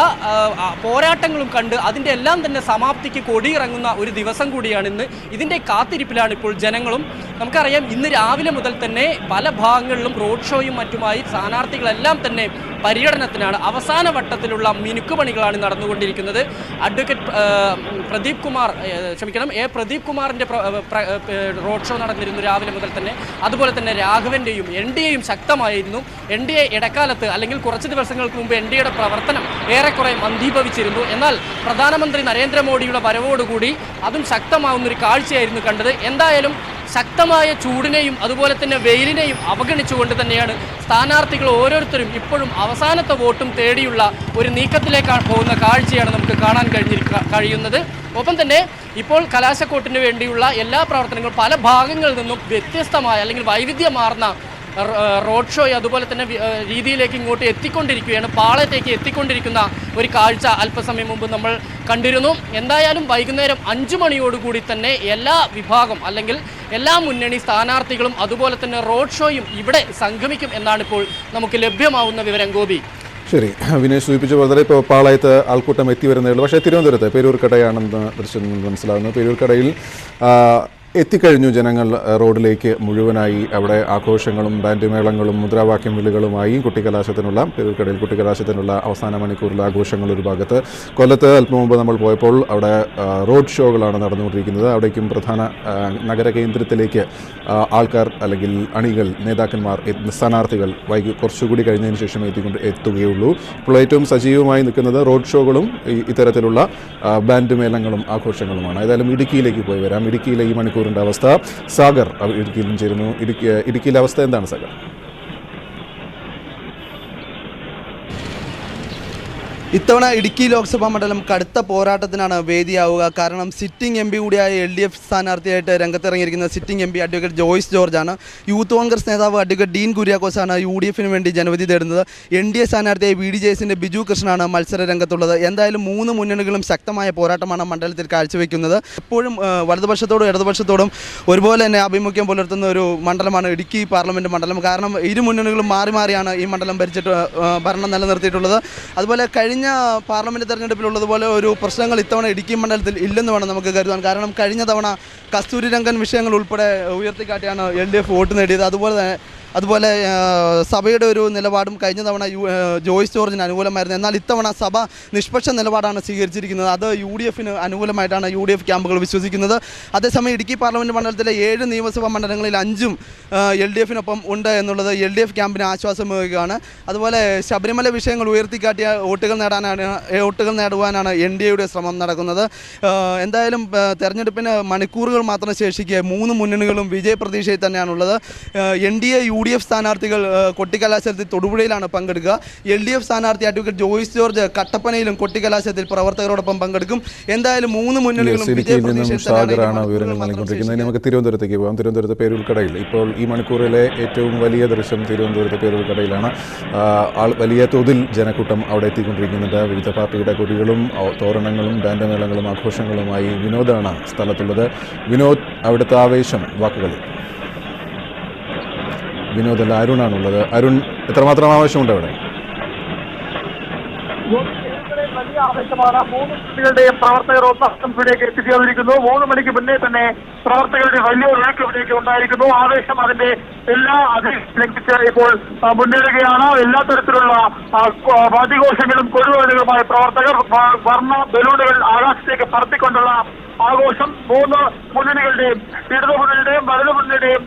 പോരാട്ടങ്ങളും കണ്ട് അതിൻ്റെ എല്ലാം തന്നെ സമാപ്തിക്ക് കൊടിയിറങ്ങുന്ന ഒരു ദിവസം കൂടിയാണ് ഇന്ന്. ഇതിൻ്റെ കാത്തിരിപ്പിലാണ് ഇപ്പോൾ ജനങ്ങളും. നമുക്കറിയാം, ഇന്ന് രാവിലെ മുതൽ തന്നെ പല ഭാഗങ്ങളിലും റോഡ് ഷോയും മറ്റുമായി സ്ഥാനാർത്ഥികളെല്ലാം തന്നെ പര്യടനത്തിനാണ്. അവസാന വട്ടത്തിലുള്ള മിനുക്കുപണികളാണ് നടന്നുകൊണ്ടിരിക്കുന്നത്. അഡ്വക്കേറ്റ് പ്രദീപ് കുമാറിൻ്റെ റോഡ് ഷോ നടന്നിരുന്നു രാവിലെ മുതൽ തന്നെ. അതുപോലെ തന്നെ രാഘവൻ്റെയും NDA-യും ശക്തമായിരുന്നു. NDA ഇടക്കാലത്ത് അല്ലെങ്കിൽ കുറച്ച് ദിവസങ്ങൾക്ക് മുമ്പ് NDA-യുടെ പ്രവർത്തനം ഏറെക്കുറെ മന്ദീഭവിച്ചിരുന്നു. എന്നാൽ പ്രധാനമന്ത്രി നരേന്ദ്രമോദിയുടെ വരവോടുകൂടി അതും ശക്തമാവുന്നൊരു കാഴ്ചയായിരുന്നു കണ്ടത്. എന്തായാലും ശക്തമായ ചൂടിനെയും അതുപോലെ തന്നെ വെയിലിനെയും അവഗണിച്ചുകൊണ്ട് തന്നെയാണ് സ്ഥാനാർത്ഥികൾ ഓരോരുത്തരും ഇപ്പോഴും അവസാനത്തെ വോട്ടും തേടിയുള്ള ഒരു നീക്കത്തിലേക്കാണ് പോകുന്ന കാഴ്ചയാണ് നമുക്ക് കാണാൻ കഴിയുന്നത്. ഒപ്പം തന്നെ ഇപ്പോൾ കലാശക്കൊട്ടിന് വേണ്ടിയുള്ള എല്ലാ പ്രവർത്തനങ്ങളും പല ഭാഗങ്ങളിൽ നിന്നും വ്യത്യസ്തമായ അല്ലെങ്കിൽ വൈവിധ്യമാർന്ന റോഡ് ഷോ അതുപോലെ തന്നെ രീതിയിലേക്ക് ഇങ്ങോട്ട് എത്തിക്കൊണ്ടിരിക്കുകയാണ്. പാളയത്തേക്ക് എത്തിക്കൊണ്ടിരിക്കുന്ന ഒരു കാഴ്ച അല്പസമയം മുമ്പ് നമ്മൾ കണ്ടിരുന്നു. എന്തായാലും വൈകുന്നേരം 5 മണിയോടുകൂടി തന്നെ എല്ലാ വിഭാഗം അല്ലെങ്കിൽ എല്ലാ മുന്നണി സ്ഥാനാർത്ഥികളും അതുപോലെ തന്നെ റോഡ് ഷോയും ഇവിടെ സംഗമിക്കും എന്നാണ് ഇപ്പോൾ നമുക്ക് ലഭ്യമാവുന്ന വിവരം. ഗോപി, ശരി, വിനേഷ് സൂചിപ്പിച്ച പോലെ ഇപ്പോൾ പാളയത്ത് ആൾക്കൂട്ടം എത്തി വരുന്നേ ഉള്ളൂ. പക്ഷേ തിരുവനന്തപുരത്ത് പേരൂർക്കടയാണെന്ന് ദൃശ്യം മനസ്സിലാകുന്നു. പേരൂർക്കടയിൽ എത്തിക്കഴിഞ്ഞു ജനങ്ങൾ റോഡിലേക്ക് മുഴുവനായി. അവിടെ ആഘോഷങ്ങളും ബാൻഡ് മേളങ്ങളും മുദ്രാവാക്യം വിളികളുമായി പേരൂർക്കടയിൽ കുട്ടിക്കലാശത്തിനുള്ള അവസാന മണിക്കൂറിലെ ആഘോഷങ്ങൾ ഒരു ഭാഗത്ത്. കൊല്ലത്ത് അല്പം മുമ്പ് നമ്മൾ പോയപ്പോൾ അവിടെ റോഡ് ഷോകളാണ് നടന്നുകൊണ്ടിരിക്കുന്നത്. അവിടേക്കും പ്രധാന നഗര കേന്ദ്രത്തിലേക്ക് ആൾക്കാർ അല്ലെങ്കിൽ അണികൾ, നേതാക്കന്മാർ, സ്ഥാനാർത്ഥികൾ കുറച്ചുകൂടി കഴിഞ്ഞതിന് ശേഷം എത്തുകയുള്ളൂ. ഇപ്പോൾ ഏറ്റവും സജീവമായി നിൽക്കുന്നത് റോഡ് ഷോകളും ഇത്തരത്തിലുള്ള ബാൻഡ് മേളങ്ങളും ആഘോഷങ്ങളുമാണ്. ഏതായാലും ഇടുക്കിയിലേക്ക് പോയി വരാം. ഇടുക്കിയിലെ ഈ മണിക്കൂറിൻ്റെ അവസ്ഥ. സാഗർ ഇടുക്കിയിലും ചേരുന്നു. ഇടുക്കിയിലെ അവസ്ഥ എന്താണ് സാഗർ? ഇത്തവണ ഇടുക്കി ലോക്സഭാ മണ്ഡലം കടുത്ത പോരാട്ടത്തിനാണ് വേദിയാവുക. കാരണം സിറ്റിംഗ് MP കൂടിയായ LDF സ്ഥാനാർത്ഥിയായിട്ട് രംഗത്തിറങ്ങിയിരിക്കുന്ന സിറ്റിംഗ് MP അഡ്വക്കേറ്റ് ജോയ്സ് ജോർജാണ്. യൂത്ത് കോൺഗ്രസ് നേതാവ് അഡ്വക്കേറ്റ് ഡീൻ കുര്യാക്കോസാണ് UDF-ന് വേണ്ടി ജനവിധി തേടുന്നത്. NDA സ്ഥാനാർത്ഥിയായ VDJS-ന്റെ ബിജു കൃഷ്ണനാണ് മത്സര രംഗത്തുള്ളത്. എന്തായാലും 3 മുന്നണികളും ശക്തമായ പോരാട്ടമാണ് മണ്ഡലത്തിൽ കാഴ്ചവെക്കുന്നത്. എപ്പോഴും വലതുപക്ഷത്തോടും ഇടതുപക്ഷത്തോടും ഒരുപോലെ തന്നെ ആഭിമുഖ്യം പുലർത്തുന്ന ഒരു മണ്ഡലമാണ് ഇടുക്കി പാർലമെൻറ്റ് മണ്ഡലം. കാരണം ഇരു മുന്നണികളും മാറി മാറിയാണ് ഈ മണ്ഡലം ഭരണം നിലനിർത്തിയിട്ടുള്ളത്. അതുപോലെ കഴിഞ്ഞ പാർലമെൻറ്റ് തെരഞ്ഞെടുപ്പിലുള്ളതുപോലെ ഒരു പ്രശ്നങ്ങൾ ഇത്തവണ ഇടുക്കി മണ്ഡലത്തിൽ ഇല്ലെന്ന് വേണം നമുക്ക് കരുതാൻ. കാരണം കഴിഞ്ഞ തവണ കസ്തൂരി രംഗൻ വിഷയങ്ങൾ ഉൾപ്പെടെ ഉയർത്തിക്കാട്ടിയാണ് LDF വോട്ട് നേടിയത്. അതുപോലെ തന്നെ അതുപോലെ സഭയുടെ ഒരു നിലപാടും കഴിഞ്ഞ തവണ ജോയ്സ് ജോർജിന് അനുകൂലമായിരുന്നു. എന്നാൽ ഇത്തവണ സഭ നിഷ്പക്ഷ നിലപാടാണ് സ്വീകരിച്ചിരിക്കുന്നത്. അത് UDF അനുകൂലമായിട്ടാണ് UDF ക്യാമ്പുകൾ വിശ്വസിക്കുന്നത്. അതേസമയം ഇടുക്കി പാർലമെൻറ്റ് മണ്ഡലത്തിലെ 7 നിയമസഭാ മണ്ഡലങ്ങളിൽ 5ഉം LDF-നൊപ്പം ഉണ്ട് എന്നുള്ളത് LDF ക്യാമ്പിന് ആശ്വാസമേകുകയാണ്. അതുപോലെ ശബരിമല വിഷയങ്ങൾ ഉയർത്തിക്കാട്ടിയ വോട്ടുകൾ നേടുവാനാണ് NDA-യുടെ ശ്രമം നടക്കുന്നത്. എന്തായാലും തെരഞ്ഞെടുപ്പിന് മണിക്കൂറുകൾ മാത്രം ശേഷിക്കെ 3 മുന്നണികളും വിജയപ്രതീക്ഷയിൽ തന്നെയാണുള്ളത്. NDA UDF സ്ഥാനാർത്ഥികൾ കൊട്ടിക്കലാശത്തിൽ തൊടുപുഴയിലാണ് പങ്കെടുക്കുക. LDF സ്ഥാനാർത്ഥി അഡ്വക്കേറ്റ് ജോയ്സ് ജോർജ് കട്ടപ്പനയിലും കൊട്ടിക്കലാശത്തിൽ പ്രവർത്തകരോടൊപ്പം പങ്കെടുക്കും. എന്തായാലും 3 മുന്നണികളും ഷാഗറാണ് വിവരങ്ങൾ നൽകിക്കൊണ്ടിരിക്കുന്നത്. നമുക്ക് തിരുവനന്തപുരത്തേക്ക് പോകാം. തിരുവനന്തപുരത്ത് പേരൂർക്കടയിൽ ഇപ്പോൾ ഈ മണിക്കൂറിലെ ഏറ്റവും വലിയ ദൃശ്യം തിരുവനന്തപുരത്തെ പേരൂർക്കടയിലാണ്. വലിയ തോതിൽ ജനക്കൂട്ടം അവിടെ എത്തിക്കൊണ്ടിരിക്കുന്നുണ്ട്. വിവിധ പാർട്ടിയുടെ കൊടികളും തോരണങ്ങളും ബാൻഡമേളങ്ങളും ആഘോഷങ്ങളുമായി വിനോദാണ് സ്ഥലത്തുള്ളത്. വിനോദ്, അവിടുത്തെ ആവേശം വാക്കുകളിൽ. വിനോദല്ല, അരുണാണുള്ളത്. അരുൺ, എത്രമാത്രം ആവശ്യമുണ്ട് അവിടെ? വലിയ ആവേശമാണ്. 3 കുട്ടികളുടെയും പ്രവർത്തകർ ഒന്നാംഘട്ടത്തിലേക്ക് എത്തിച്ചേർന്നിരിക്കുന്നു. 3 മണിക്ക് മുന്നേ തന്നെ പ്രവർത്തകരുടെ വലിയ ഒഴുക്ക് ഇവിടേക്ക് ഉണ്ടായിരിക്കുന്നു. ആവേശം അതിന്റെ എല്ലാ ലംഘിച്ച് ഇപ്പോൾ മുന്നേറുകയാണ്. എല്ലാ തരത്തിലുള്ള വാദ്യഘോഷങ്ങളും കൊഴുവലുകളുമായ പ്രവർത്തകർ വർണ്ണ ബലൂണുകൾ ആകാശത്തേക്ക് പറത്തിക്കൊണ്ടുള്ള ആഘോഷം 3 മുന്നണികളുടെയും ഇടതു മുന്നണിയുടെയും വലതു മുന്നണിയുടെയും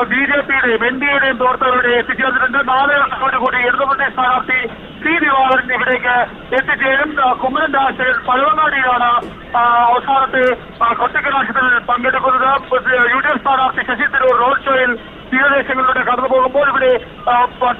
BJP-യുടെയും NDA-യുടെയും പ്രവർത്തകരുടെ എത്തിച്ചേർന്നിട്ടുണ്ട്. 4 കൂടി ഇടതുമുന്നണി സ്ഥാനാർത്ഥി C. ദിവാകരൻ ഇവിടേക്ക് എത്തിച്ചേരും. കുമ്മനം രാജശേഖരൻ പഴവങ്ങാടിയിലാണ് അവസാനത്തെ കൊട്ടിക്കലാശത്തിൽ പങ്കെടുക്കുന്നത്. UDF സ്ഥാനാർത്ഥി ശശി തരൂർ റോഡ് ഷോയിൽ തീരദേശങ്ങളിലൂടെ കടന്നു പോകുമ്പോൾ ഇവിടെ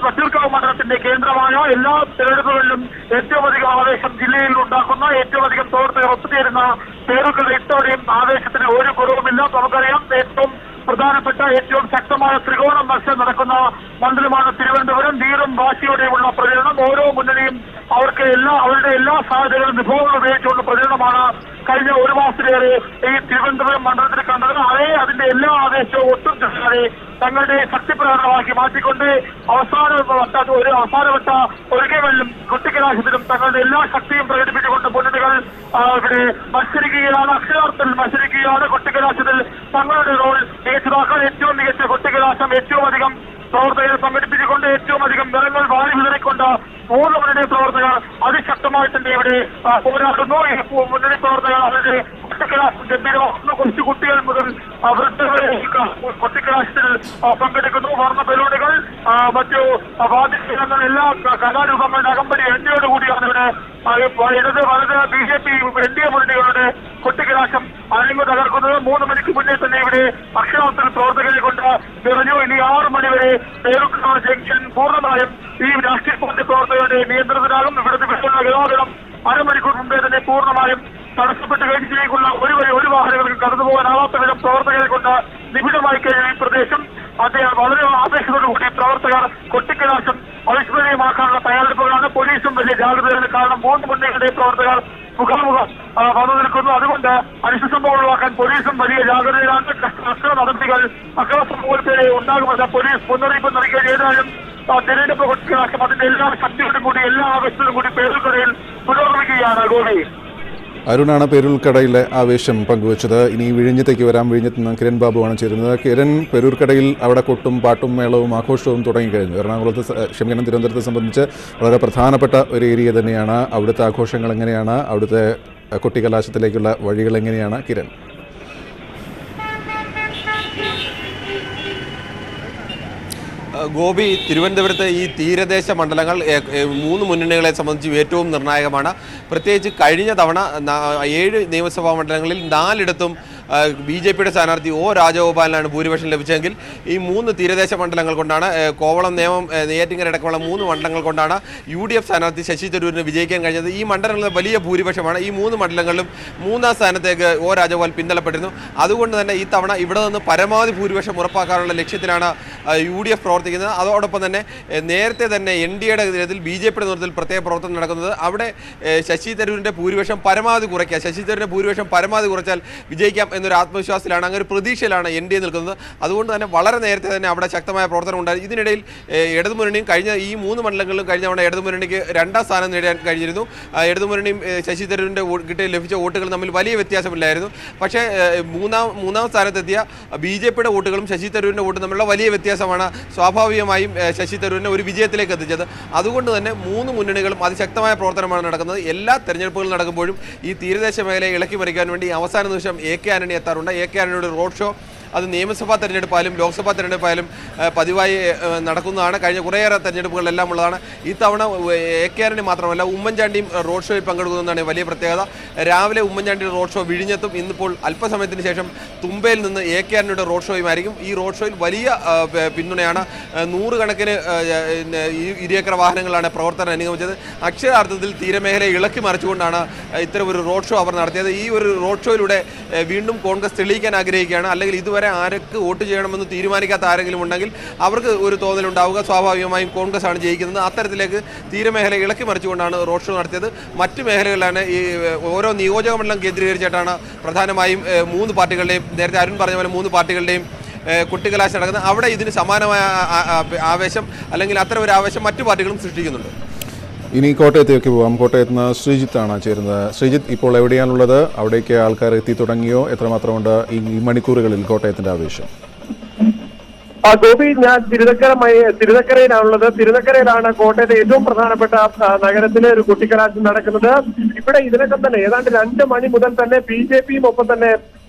വട്ടിയൂർക്കാവ് മണ്ഡലത്തിന്റെ കേന്ദ്രമായ എല്ലാ തെരഞ്ഞെടുപ്പുകളിലും ഏറ്റവും അധികം ആവേശം ജില്ലയിൽ ഉണ്ടാക്കുന്ന ഏറ്റവും അധികം പ്രവർത്തകർ ഒത്തുചേരുന്ന പേരുക്കളുടെ ഇത്തവണയും ആവേശത്തിന് ഒരു കുറവുമില്ല. നമുക്കറിയാം, ഏറ്റവും പ്രധാനപ്പെട്ട ഏറ്റവും ശക്തമായ ത്രികോണം മത്സരം നടക്കുന്ന മണ്ഡലമാണ് തിരുവനന്തപുരം. ധീരം വാശിയോടെയുള്ള പ്രചരണം. ഓരോ മുന്നണിയും അവരുടെ എല്ലാ സാധ്യതകളും വിഭവങ്ങളും ഉപയോഗിച്ചുള്ള പ്രചരണമാണ് കഴിഞ്ഞ 1 മാസത്തിലേറെ ഈ തിരുവനന്തപുരം മണ്ഡലത്തിൽ കണ്ടത്. അതിന്റെ എല്ലാ ആവേശവും ഒട്ടും ചെല്ലാതെ തങ്ങളുടെ ശക്തിപ്രകടനമാക്കി മാറ്റിക്കൊണ്ട് അവസാനവട്ട ഒഴുകകളിലും കുട്ടിക്കലാശത്തിലും തങ്ങളുടെ എല്ലാ ശക്തിയും പ്രകടിപ്പിച്ചുകൊണ്ട് മുന്നണികൾ ഇവിടെ മത്സരിക്കുകയാണ്. അക്ഷരാർത്ഥത്തിൽ മത്സരിക്കുകയാണ്. കുട്ടിക്കലാശത്തിൽ തങ്ങളുടെ റോൾ മികച്ചതാക്കാൻ ഏറ്റവും മികച്ച കുട്ടിക്കലാശം ഏറ്റവും അധികം പ്രവർത്തകരെ സംഘടിപ്പിച്ചുകൊണ്ട് ഏറ്റവും അധികം നിറങ്ങൾ വാരി വിതറിക്കൊണ്ട് 3 മുന്നണി പ്രവർത്തകർ അതിശക്തമായി തന്നെ ഇവിടെ പോരാടുന്നു. മുന്നണി പ്രവർത്തകർ അവരുടെ കുട്ടിക്കലാശം ഗംഭീരമാക്കുന്നു. കൊച്ചു കുട്ടികൾ മുതൽ വൃദ്ധരെ കുട്ടിക്കലാശത്തിൽ പങ്കെടുക്കുന്നു. വർണ്ണ ബലൂണുകൾ, മറ്റു വാദ്യങ്ങൾ, എല്ലാ കലാരൂപങ്ങളുടെ അകമ്പടി NDA-യോടുകൂടിയാണ് ഇവിടെ ഇടത് വലത് BJP NDA മുന്നണികളുടെ കുട്ടിക്കലാശം അരങ്ങു തകർക്കുന്നത്. 3 മണിക്ക് മുന്നേ തന്നെ ഇവിടെ അക്ഷരാർത്ഥത്തിൽ പ്രവർത്തകരെ കൊണ്ട് നിറഞ്ഞു. ഇനി 6 മണി വരെ പേരൂർക്കാവ് ജംഗ്ഷൻ പൂർണ്ണമായും ഈ രാഷ്ട്രീയ പാർട്ടി പ്രവർത്തകരുടെ നിയന്ത്രണത്തിലാകും. ഇവിടുത്തെ വിഷയങ്ങളുടെ ഗതാഗതം അരമണിക്കൂർ മുമ്പേ തന്നെ പൂർണ്ണമായും തടസ്സപ്പെട്ട് കഴിഞ്ഞിലേക്കുള്ള ഒരു വാഹനങ്ങൾക്ക് കടന്നുപോകാനാവാത്ത വിധം പ്രവർത്തകരെ കൊണ്ട് നിബിഡമായി കഴിഞ്ഞ ഈ പ്രദേശം വളരെ ആവേശത്തോടുകൂടി പ്രവർത്തകർ കൊട്ടിക്കലാശം അവിസ്മരണീയമാക്കാനുള്ള തയ്യാറെടുപ്പുകളാണ്. പോലീസും വലിയ ജാഗ്രതയാണ്. കാരണം 3 മുന്നണികളുടെ പ്രവർത്തകർ മുഖാമുഖം വന്നു നിൽക്കുന്നു. അതുകൊണ്ട് അനിഷ്ട സംഭവം ഒഴിവാക്കാൻ പോലീസും വലിയ ജാഗ്രതയിലാണ്. കർശന നടപടികൾ അക്രമ സംഭവത്തിലെ ഉണ്ടാകുമെന്ന് പോലീസ് മുന്നറിയിപ്പ് നൽകിയ ഏതായാലും തെരഞ്ഞെടുപ്പ് കൊട്ടിക്കലാശം അതിന്റെ എല്ലാ ശക്തിയോടും കൂടി എല്ലാ ആവേശത്തോടും കൂടി പേരുക്കടയിൽ പുരോഗമിക്കുകയാണ്. ഗോപി, അരുണാണ് പേരൂർക്കടയിലെ ആവേശം പങ്കുവച്ചത്. ഇനി വിഴിഞ്ഞത്തേക്ക് വരാം. വിഴിഞ്ഞത്ത് നിന്ന് കിരൺ ബാബുവാണ് ചേരുന്നത്. കിരൺ, പേരൂർക്കടയിൽ അവിടെ കൊട്ടും പാട്ടും മേളവും ആഘോഷവും തുടങ്ങിക്കഴിഞ്ഞു. തിരുവനന്തപുരത്തെ സംബന്ധിച്ച് വളരെ പ്രധാനപ്പെട്ട ഒരു ഏരിയ തന്നെയാണ്. അവിടുത്തെ ആഘോഷങ്ങൾ എങ്ങനെയാണ്? അവിടുത്തെ കൊട്ടിക്കലാശത്തിലേക്കുള്ള വഴികൾ എങ്ങനെയാണ് കിരൺ? ഗോപി, തിരുവനന്തപുരത്ത് ഈ തീരദേശ മണ്ഡലങ്ങൾ 3 മുന്നണികളെ സംബന്ധിച്ച് ഏറ്റവും നിർണായകമാണ്. പ്രത്യേകിച്ച് കഴിഞ്ഞ തവണ 7 നിയമസഭാ മണ്ഡലങ്ങളിൽ 4ഇടത്തും BJP-യുടെ സ്ഥാനാർത്ഥി O. രാജഗോപാലിനാണ് ഭൂരിപക്ഷം ലഭിച്ചതെങ്കിൽ ഈ 3 തീരദേശ മണ്ഡലങ്ങൾ കൊണ്ടാണ്, കോവളം, നേമം, നെയ്യാറ്റിൻകര അടക്കമുള്ള 3 മണ്ഡലങ്ങൾ കൊണ്ടാണ് UDF സ്ഥാനാർത്ഥി ശശി തരൂരിന് വിജയിക്കാൻ കഴിഞ്ഞത്. ഈ മണ്ഡലങ്ങളിൽ വലിയ ഭൂരിപക്ഷമാണ്. ഈ 3 മണ്ഡലങ്ങളിലും 3ാം സ്ഥാനത്തേക്ക് O. രാജഗോപാൽ പിന്തള്ളപ്പെട്ടിരുന്നു. അതുകൊണ്ട് തന്നെ ഈ തവണ ഇവിടെ നിന്ന് പരമാവധി ഭൂരിപക്ഷം ഉറപ്പാക്കാനുള്ള ലക്ഷ്യത്തിലാണ് UDF പ്രവർത്തിക്കുന്നത്. അതോടൊപ്പം തന്നെ നേരത്തെ തന്നെ NDA-യുടെ നേതൃത്വത്തിൽ BJP-യുടെ നേതൃത്വത്തിൽ പ്രത്യേക പ്രവർത്തനം നടക്കുന്നത്. അവിടെ ശശി തരൂരിൻ്റെ ഭൂരിപക്ഷം പരമാവധി കുറയ്ക്കുക, ശശി തരൂരിൻ്റെ ഭൂരിപക്ഷം പരമാവധി കുറച്ചാൽ വിജയിക്കാം എന്നൊരു ആത്മവിശ്വാസത്തിലാണ്, അങ്ങനെ ഒരു പ്രതീക്ഷയിലാണ് NDA നിൽക്കുന്നത്. അതുകൊണ്ട് തന്നെ വളരെ നേരത്തെ തന്നെ അവിടെ ശക്തമായ പ്രവർത്തനം ഉണ്ടായി. ഇതിനിടയിൽ ഇടതുമുന്നണിയും കഴിഞ്ഞ ഈ 3 മണ്ഡലങ്ങളിലും കഴിഞ്ഞ തവണ ഇടതുമുന്നണിക്ക് 2ാം സ്ഥാനം നേടാൻ കഴിഞ്ഞിരുന്നു. ഇടതുമുന്നണിയും ശശി തരൂരിൻ്റെ ലഭിച്ച വോട്ടുകൾ തമ്മിൽ വലിയ വ്യത്യാസമില്ലായിരുന്നു. പക്ഷേ മൂന്നാം സ്ഥാനത്തെത്തിയ BJPയുടെ വോട്ടുകളും ശശി തരൂരിൻ്റെ വോട്ടും തമ്മിലുള്ള വലിയ വ്യത്യാസമാണ് സ്വാഭാവികമായും ശശി തരൂരിനെ ഒരു വിജയത്തിലേക്ക് എത്തിച്ചത്. അതുകൊണ്ട് തന്നെ 3 മുന്നണികളും അതിശക്തമായ പ്രവർത്തനമാണ് നടക്കുന്നത്. എല്ലാ തെരഞ്ഞെടുപ്പുകളും നടക്കുമ്പോഴും ഈ തീരദേശ മേഖലയെ ഇളക്കി മറിക്കാൻ വേണ്ടി അവസാന നിമിഷം AK ആന്റണി എത്താറുണ്ട്. AK ആന്റണിയുടെ റോഡ് ഷോ അത് നിയമസഭാ തെരഞ്ഞെടുപ്പായാലും ലോക്സഭാ തെരഞ്ഞെടുപ്പായാലും പതിവായി നടക്കുന്നതാണ്. കഴിഞ്ഞ കുറേയേറെ തെരഞ്ഞെടുപ്പുകളിലെല്ലാം ഉള്ളതാണ്. ഈ തവണ AK ആന്റണി മാത്രമല്ല ഉമ്മൻചാണ്ടിയും റോഡ് ഷോയിൽ പങ്കെടുക്കുന്നതാണ് വലിയ പ്രത്യേകത. രാവിലെ ഉമ്മൻചാണ്ടിയുടെ റോഡ് ഷോ വിഴിഞ്ഞത്തും ഇന്നിപ്പോൾ അല്പസമയത്തിന് ശേഷം തുമ്പയിൽ നിന്ന് AK ആന്റണിയുടെ റോഡ് ഷോയുമായിരിക്കും. ഈ റോഡ് ഷോയിൽ വലിയ പിന്തുണയാണ്. 100 കണക്കിന് ഇരുചക്ര വാഹനങ്ങളാണ് പ്രവർത്തനം അനുഗമിച്ചത്. അക്ഷരാർത്ഥത്തിൽ തീരമേഖലയെ ഇളക്കി മറിച്ചുകൊണ്ടാണ് ഇത്തരം ഒരു റോഡ് ഷോ അവർ നടത്തിയത്. ഈ ഒരു റോഡ് ഷോയിലൂടെ വീണ്ടും കോൺഗ്രസ് തെളിയിക്കാൻ ആഗ്രഹിക്കുകയാണ്. അല്ലെങ്കിൽ ഇതുവരെ ആർക്ക് വോട്ട് ചെയ്യണമെന്ന് തീരുമാനിക്കാത്ത ആരെങ്കിലും ഉണ്ടെങ്കിൽ അവർക്ക് ഒരു തോന്നലുണ്ടാവുക സ്വാഭാവികമായും കോൺഗ്രസ് ആണ് ജയിക്കുന്നത്. അത്തരത്തിലേക്ക് തീരമേഖല ഇളക്കി മറിച്ചുകൊണ്ടാണ് റോഡ് ഷോ നടത്തിയത്. മറ്റ് മേഖലകളിലാണ് ഈ ഓരോ നിയോജക മണ്ഡലം കേന്ദ്രീകരിച്ചിട്ടാണ് പ്രധാനമായും 3 പാർട്ടികളുടെയും, നേരത്തെ അരുൺ പറഞ്ഞ പോലെ 3 പാർട്ടികളുടെയും കൊട്ടിക്കലാശം നടക്കുന്നത്. അവിടെ ഇതിന് സമാനമായ ആവേശം അല്ലെങ്കിൽ അത്തരം ഒരു ആവേശം മറ്റു പാർട്ടികളും സൃഷ്ടിക്കുന്നുണ്ട്. ഇനി കോട്ടയത്തേക്ക് പോകാം. കോട്ടയത്ത് നിന്ന് ശ്രീജിത്താണ് ചേരുന്നത്. ശ്രീജിത്ത്, ഇപ്പോൾ എവിടെയാണുള്ളത്? അവിടേക്ക് ആൾക്കാർ എത്തി തുടങ്ങിയോ? എത്രമാത്രമുണ്ട് ഈ മണിക്കൂറുകളിൽ കോട്ടയത്തിന്റെ ആവേശം? ഗോപി, ഞാൻ തിരുനക്കരയിലാണുള്ളത്. തിരുനക്കരയിലാണ് കോട്ടയത്തെ ഏറ്റവും പ്രധാനപ്പെട്ട നഗരത്തിലെ ഒരു കൊട്ടിക്കലാശം നടക്കുന്നത്. ഇവിടെ ഇതിനകം തന്നെ ഏതാണ്ട് 2 മണി മുതൽ തന്നെ BJPയും ഒപ്പം തന്നെ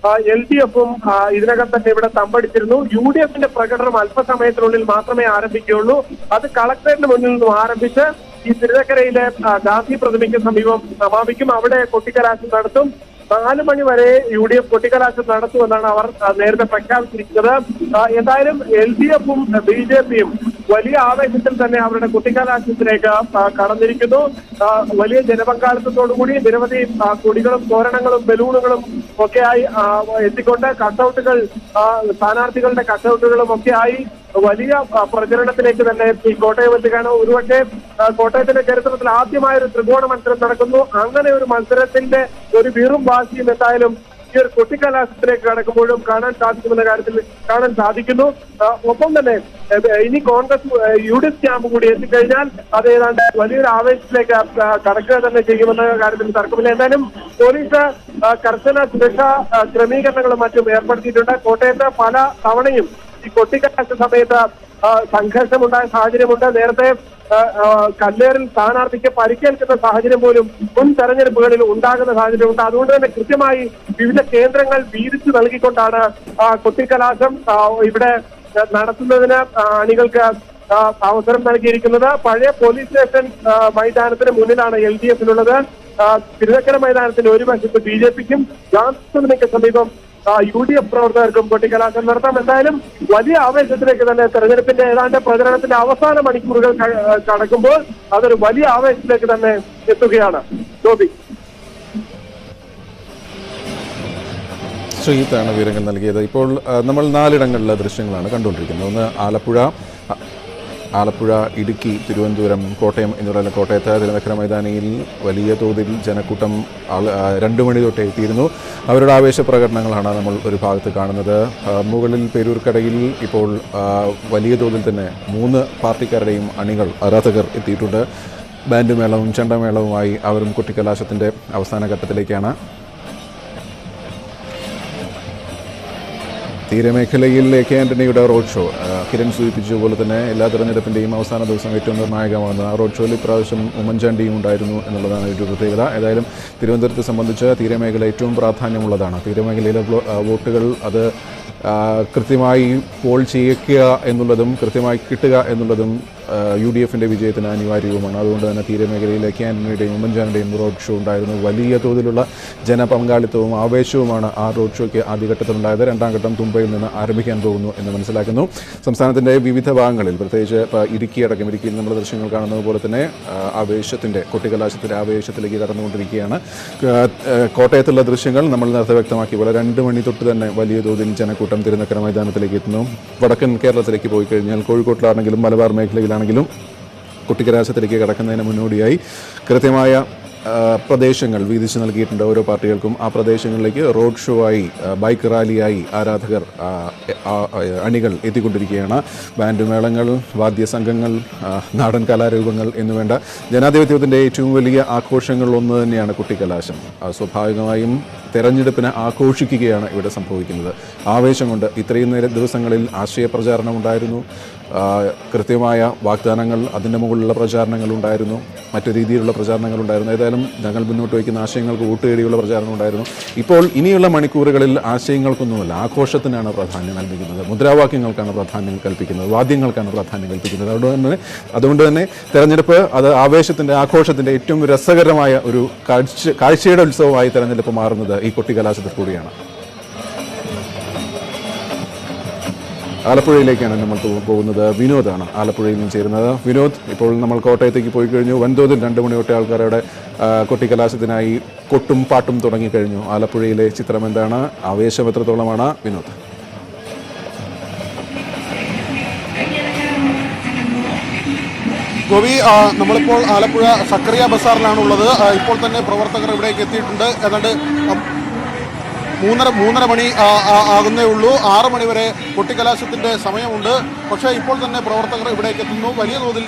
LDFും ഇതിനകം തന്നെ ഇവിടെ തമ്പടിച്ചിരുന്നു. UDFന്റെ പ്രകടനം അല്പസമയത്തിനുള്ളിൽ മാത്രമേ ആരംഭിക്കുകയുള്ളൂ. അത് കളക്ടറേറ്റിന് മുന്നിൽ നിന്നും ആരംഭിച്ച് ഈ തിരുനക്കരയിലെ ഗാന്ധി പ്രതിമയ്ക്ക് സമീപം സമാപിക്കും. അവിടെ കൊട്ടിക്കലാശം നടത്തും. 4 മണി വരെ UDF കൊട്ടിക്കലാശം നടത്തുമെന്നാണ് അവർ നേരത്തെ പ്രഖ്യാപിച്ചിരിക്കുന്നത്. എന്തായാലും LDFും BJPയും വലിയ ആവേശത്തിൽ തന്നെ അവരുടെ കൊട്ടിക്കലാശത്തിലേക്ക് കടന്നിരിക്കുന്നു. വലിയ ജനപങ്കാളിത്തത്തോടുകൂടി നിരവധി കൊടികളും തോരണങ്ങളും ബലൂണുകളും ഒക്കെയായി എത്തിക്കൊണ്ട് കട്ടൗട്ടുകൾ, സ്ഥാനാർത്ഥികളുടെ കട്ടൗട്ടുകളും ഒക്കെയായി വലിയ പ്രചരണത്തിലേക്ക് തന്നെ ഈ കോട്ടയം എത്തുകയാണ്. ഒരുപക്ഷെ കോട്ടയത്തിന്റെ ചരിത്രത്തിൽ ആദ്യമായ ഒരു ത്രികോണ മത്സരം നടക്കുന്നു. അങ്ങനെ ഒരു മത്സരത്തിന്റെ ഒരു വീറും വാശിയും എന്തായാലും ഈ ഒരു കൊട്ടിക്കലാശത്തിലേക്ക് കടക്കുമ്പോഴും കാണാൻ സാധിക്കുമെന്ന കാര്യത്തിൽ കാണാൻ സാധിക്കുന്നു. ഒപ്പം തന്നെ ഇനി കോൺഗ്രസ് UDF ക്യാമ്പ് കൂടി എത്തിക്കഴിഞ്ഞാൽ അത് ഏതാണ്ട് വലിയൊരു ആവേശത്തിലേക്ക് കടക്കുക തന്നെ ചെയ്യുമെന്ന കാര്യത്തിൽ തർക്കമില്ല. എന്തായാലും പോലീസ് കർശന സുരക്ഷാ ക്രമീകരണങ്ങളും മറ്റും ഏർപ്പെടുത്തിയിട്ടുണ്ട്. കോട്ടയത്ത് പല തവണയും ഈ കൊട്ടിക്കലാശ സമയത്ത് സംഘർഷമുണ്ടായ സാഹചര്യമുണ്ട്. നേരത്തെ കല്ലേറിൽ സ്ഥാനാർത്ഥിക്ക് പരിക്കേൽക്കുന്ന സാഹചര്യം പോലും മുൻ തെരഞ്ഞെടുപ്പുകളിൽ ഉണ്ടാകുന്ന സാഹചര്യമുണ്ട്. അതുകൊണ്ട് തന്നെ കൃത്യമായി വിവിധ കേന്ദ്രങ്ങൾ വീതിച്ചു നൽകിക്കൊണ്ടാണ് കൊട്ടിക്കലാശം ഇവിടെ നടത്തുന്നതിന് അണികൾക്ക് അവസരം നൽകിയിരിക്കുന്നത്. പഴയ പോലീസ് സ്റ്റേഷൻ മൈതാനത്തിന് മുന്നിലാണ് LDFിനുള്ളത്. തിരുനക്കര മൈതാനത്തിന്റെ ഒരു വശത്ത് BJPക്കും ഗാന്ധിക്ക് സമീപം UDF പ്രവർത്തകർക്കും കൊട്ടിക്കലാശം നടത്താം. എന്തായാലും വലിയ ആവേശത്തിലേക്ക് തന്നെ തെരഞ്ഞെടുപ്പിന്റെ ഏതാണ്ട് പ്രചരണത്തിന്റെ അവസാന മണിക്കൂറുകൾ കടക്കുമ്പോൾ അതൊരു വലിയ ആവേശത്തിലേക്ക് തന്നെ എത്തുകയാണ്. ഗോപി, ശ്രീജിത്താണ് വിവരങ്ങൾ നൽകിയത്. ഇപ്പോൾ നമ്മൾ 4 ഇടങ്ങളിലെ ദൃശ്യങ്ങളാണ് കണ്ടുകൊണ്ടിരിക്കുന്നത്. ഒന്ന് ആലപ്പുഴ, ഇടുക്കി, തിരുവനന്തപുരം, കോട്ടയം എന്നുള്ള കോട്ടയത്ത് തിരുനക്കര മൈതാനിയിൽ വലിയ തോതിൽ ജനക്കൂട്ടം 2 മണി തൊട്ടേ എത്തിയിരുന്നു. അവരുടെ ആവേശപ്രകടനങ്ങളാണ് നമ്മൾ ഒരു ഭാഗത്ത് കാണുന്നത്. മുകളിൽ പേരൂർക്കടയിൽ ഇപ്പോൾ വലിയ തോതിൽ തന്നെ 3 പാർട്ടിക്കാരുടെയും അണികൾ, ആരാധകർ എത്തിയിട്ടുണ്ട്. ബാൻഡ് മേളവും ചെണ്ടമേളവുമായി അവരും കൊട്ടിക്കലാശത്തിൻ്റെ അവസാന ഘട്ടത്തിലേക്കാണ്. തീരമേഖലയിൽ AK ആന്റണിയുടെ റോഡ് ഷോ കിരൺ സൂചിപ്പിച്ചതുപോലെ തന്നെ എല്ലാ തെരഞ്ഞെടുപ്പിൻ്റെയും അവസാന ദിവസം ഏറ്റവും നിർണായകമാകുന്ന ആ റോഡ് ഷോയിൽ ഇപ്രാവശ്യം ഉമ്മൻചാണ്ടിയും ഉണ്ടായിരുന്നു എന്നുള്ളതാണ് ഒരു പ്രത്യേകത. ഏതായാലും തിരുവനന്തപുരത്തെ സംബന്ധിച്ച് തീരമേഖല ഏറ്റവും പ്രാധാന്യമുള്ളതാണ്. തീരമേഖലയിലെ വോട്ടുകൾ അത് കൃത്യമായി പോൾ ചെയ്യിക്കുക എന്നുള്ളതും കൃത്യമായി കിട്ടുക എന്നുള്ളതും UDFിൻ്റെ വിജയത്തിന് അനിവാര്യവുമാണ്. അതുകൊണ്ട് തന്നെ തീരമേഖലയിലെ ആന്റണിയുടെയും ഉമ്മൻചാണ്ടിയുടെയും റോഡ് ഷോ ഉണ്ടായിരുന്നു. വലിയ തോതിലുള്ള ജനപങ്കാളിത്തവും ആവേശവുമാണ് ആ റോഡ് ഷോയ്ക്ക് ആദ്യഘട്ടത്തിലുണ്ടായത്. 2ാം ഘട്ടം തുമ്പയിൽ നിന്ന് ആരംഭിക്കാൻ പോകുന്നു എന്ന് മനസ്സിലാക്കുന്നു. സംസ്ഥാനത്തിൻ്റെ വിവിധ ഭാഗങ്ങളിൽ, പ്രത്യേകിച്ച് ഇടുക്കിയിൽ നമ്മൾ ദൃശ്യങ്ങൾ കാണുന്നത് പോലെ തന്നെ ആവേശത്തിൻ്റെ കൊട്ടിക്കലാശത്തിൻ്റെ ആവേശത്തിലേക്ക് കടന്നുകൊണ്ടിരിക്കുകയാണ്. കോട്ടയത്തുള്ള ദൃശ്യങ്ങൾ നമ്മൾ നേരത്തെ വ്യക്തമാക്കിയ പോലെ 2 മണി തൊട്ട് തന്നെ വലിയ തോതിൽ ജനക്കൂട്ടം തിരുനക്കര മൈതാനത്തിലേക്ക് എത്തുന്നു. വടക്കൻ കേരളത്തിലേക്ക് പോയി കഴിഞ്ഞാൽ കോഴിക്കോട്ടിലാണെങ്കിലും മലബാർ മേഖലയിലാണെങ്കിലും കൊട്ടിക്കലാശത്തിലേക്ക് കടക്കുന്നതിന് മുന്നോടിയായി കൃത്യമായ പ്രദേശങ്ങൾ വീതിച്ചു നൽകിയിട്ടുണ്ട് ഓരോ പാർട്ടികൾക്കും. ആ പ്രദേശങ്ങളിലേക്ക് റോഡ് ഷോ ആയി, ബൈക്ക് റാലിയായി ആരാധകർ, അണികൾ എത്തിക്കൊണ്ടിരിക്കുകയാണ്. ബാൻഡ് മേളങ്ങൾ, വാദ്യസംഘങ്ങൾ, നാടൻ കലാരൂപങ്ങൾ എന്നുവേണ്ട ജനാധിപത്യത്തിൻ്റെ ഏറ്റവും വലിയ ആഘോഷങ്ങളിൽ ഒന്ന് തന്നെയാണ് കുട്ടിക്കലാശം. സ്വാഭാവികമായും തെരഞ്ഞെടുപ്പിനെ ആഘോഷിക്കുകയാണ് ഇവിടെ സംഭവിക്കുന്നത്. ആവേശം കൊണ്ട് ഇത്രയും ദിവസങ്ങളിൽ ആശയപ്രചാരണം ഉണ്ടായിരുന്നു, കൃത്യമായ വാഗ്ദാനങ്ങൾ, അതിൻ്റെ മുകളിലുള്ള പ്രചാരണങ്ങൾ ഉണ്ടായിരുന്നു, മറ്റു രീതിയിലുള്ള പ്രചാരണങ്ങൾ ഉണ്ടായിരുന്നു. ഏതായാലും ഞങ്ങൾ മുന്നോട്ട് വയ്ക്കുന്ന ആശയങ്ങൾക്ക് വോട്ട് തേടിയുള്ള പ്രചാരണം ഉണ്ടായിരുന്നു. ഇപ്പോൾ ഇനിയുള്ള മണിക്കൂറുകളിൽ ആശയങ്ങൾക്കൊന്നുമല്ല, ആഘോഷത്തിനാണ് പ്രാധാന്യം നൽകുന്നത്, മുദ്രാവാക്യങ്ങൾക്കാണ് പ്രാധാന്യം കൽപ്പിക്കുന്നത്, വാദ്യങ്ങൾക്കാണ് പ്രാധാന്യം കൽപ്പിക്കുന്നത്. അതുകൊണ്ട് തന്നെ തെരഞ്ഞെടുപ്പ് അത് ആവേശത്തിൻ്റെ, ആഘോഷത്തിൻ്റെ ഏറ്റവും രസകരമായ ഒരു കാഴ്ചയുടെ ഉത്സവമായി തെരഞ്ഞെടുപ്പ് മാറുന്നത് ഈ കൊട്ടിക്കലാശത്തിൽ കൂടിയാണ്. ആലപ്പുഴയിലേക്കാണ് നമ്മൾ പോകുന്നത്. വിനോദാണ് ആലപ്പുഴയിൽ നിന്ന് ചേരുന്നത്. വിനോദ്, ഇപ്പോൾ നമ്മൾ കോട്ടയത്തേക്ക് പോയി കഴിഞ്ഞു. വൻതോതിൽ 2 മണി തൊട്ടേ ആൾക്കാരുടെ കൊട്ടിക്കലാശത്തിനായി കൊട്ടും പാട്ടും തുടങ്ങിക്കഴിഞ്ഞു. ആലപ്പുഴയിലെ ചിത്രം എന്താണ്? ആവേശം എത്രത്തോളമാണ്? വിനോദ്. ഗോപി, നമ്മളിപ്പോൾ ആലപ്പുഴ സക്കറിയ ബസാറിലാണുള്ളത്. ഇപ്പോൾ തന്നെ പ്രവർത്തകർ ഇവിടേക്ക് എത്തിയിട്ടുണ്ട്. ഏതാണ്ട് 3:30 മണി ആകുന്നേ ഉള്ളൂ. 6 മണി വരെ കൊട്ടിക്കലാശത്തിൻ്റെ സമയമുണ്ട്. പക്ഷേ ഇപ്പോൾ തന്നെ പ്രവർത്തകർ ഇവിടേക്ക് എത്തുന്നു. വലിയ തോതിൽ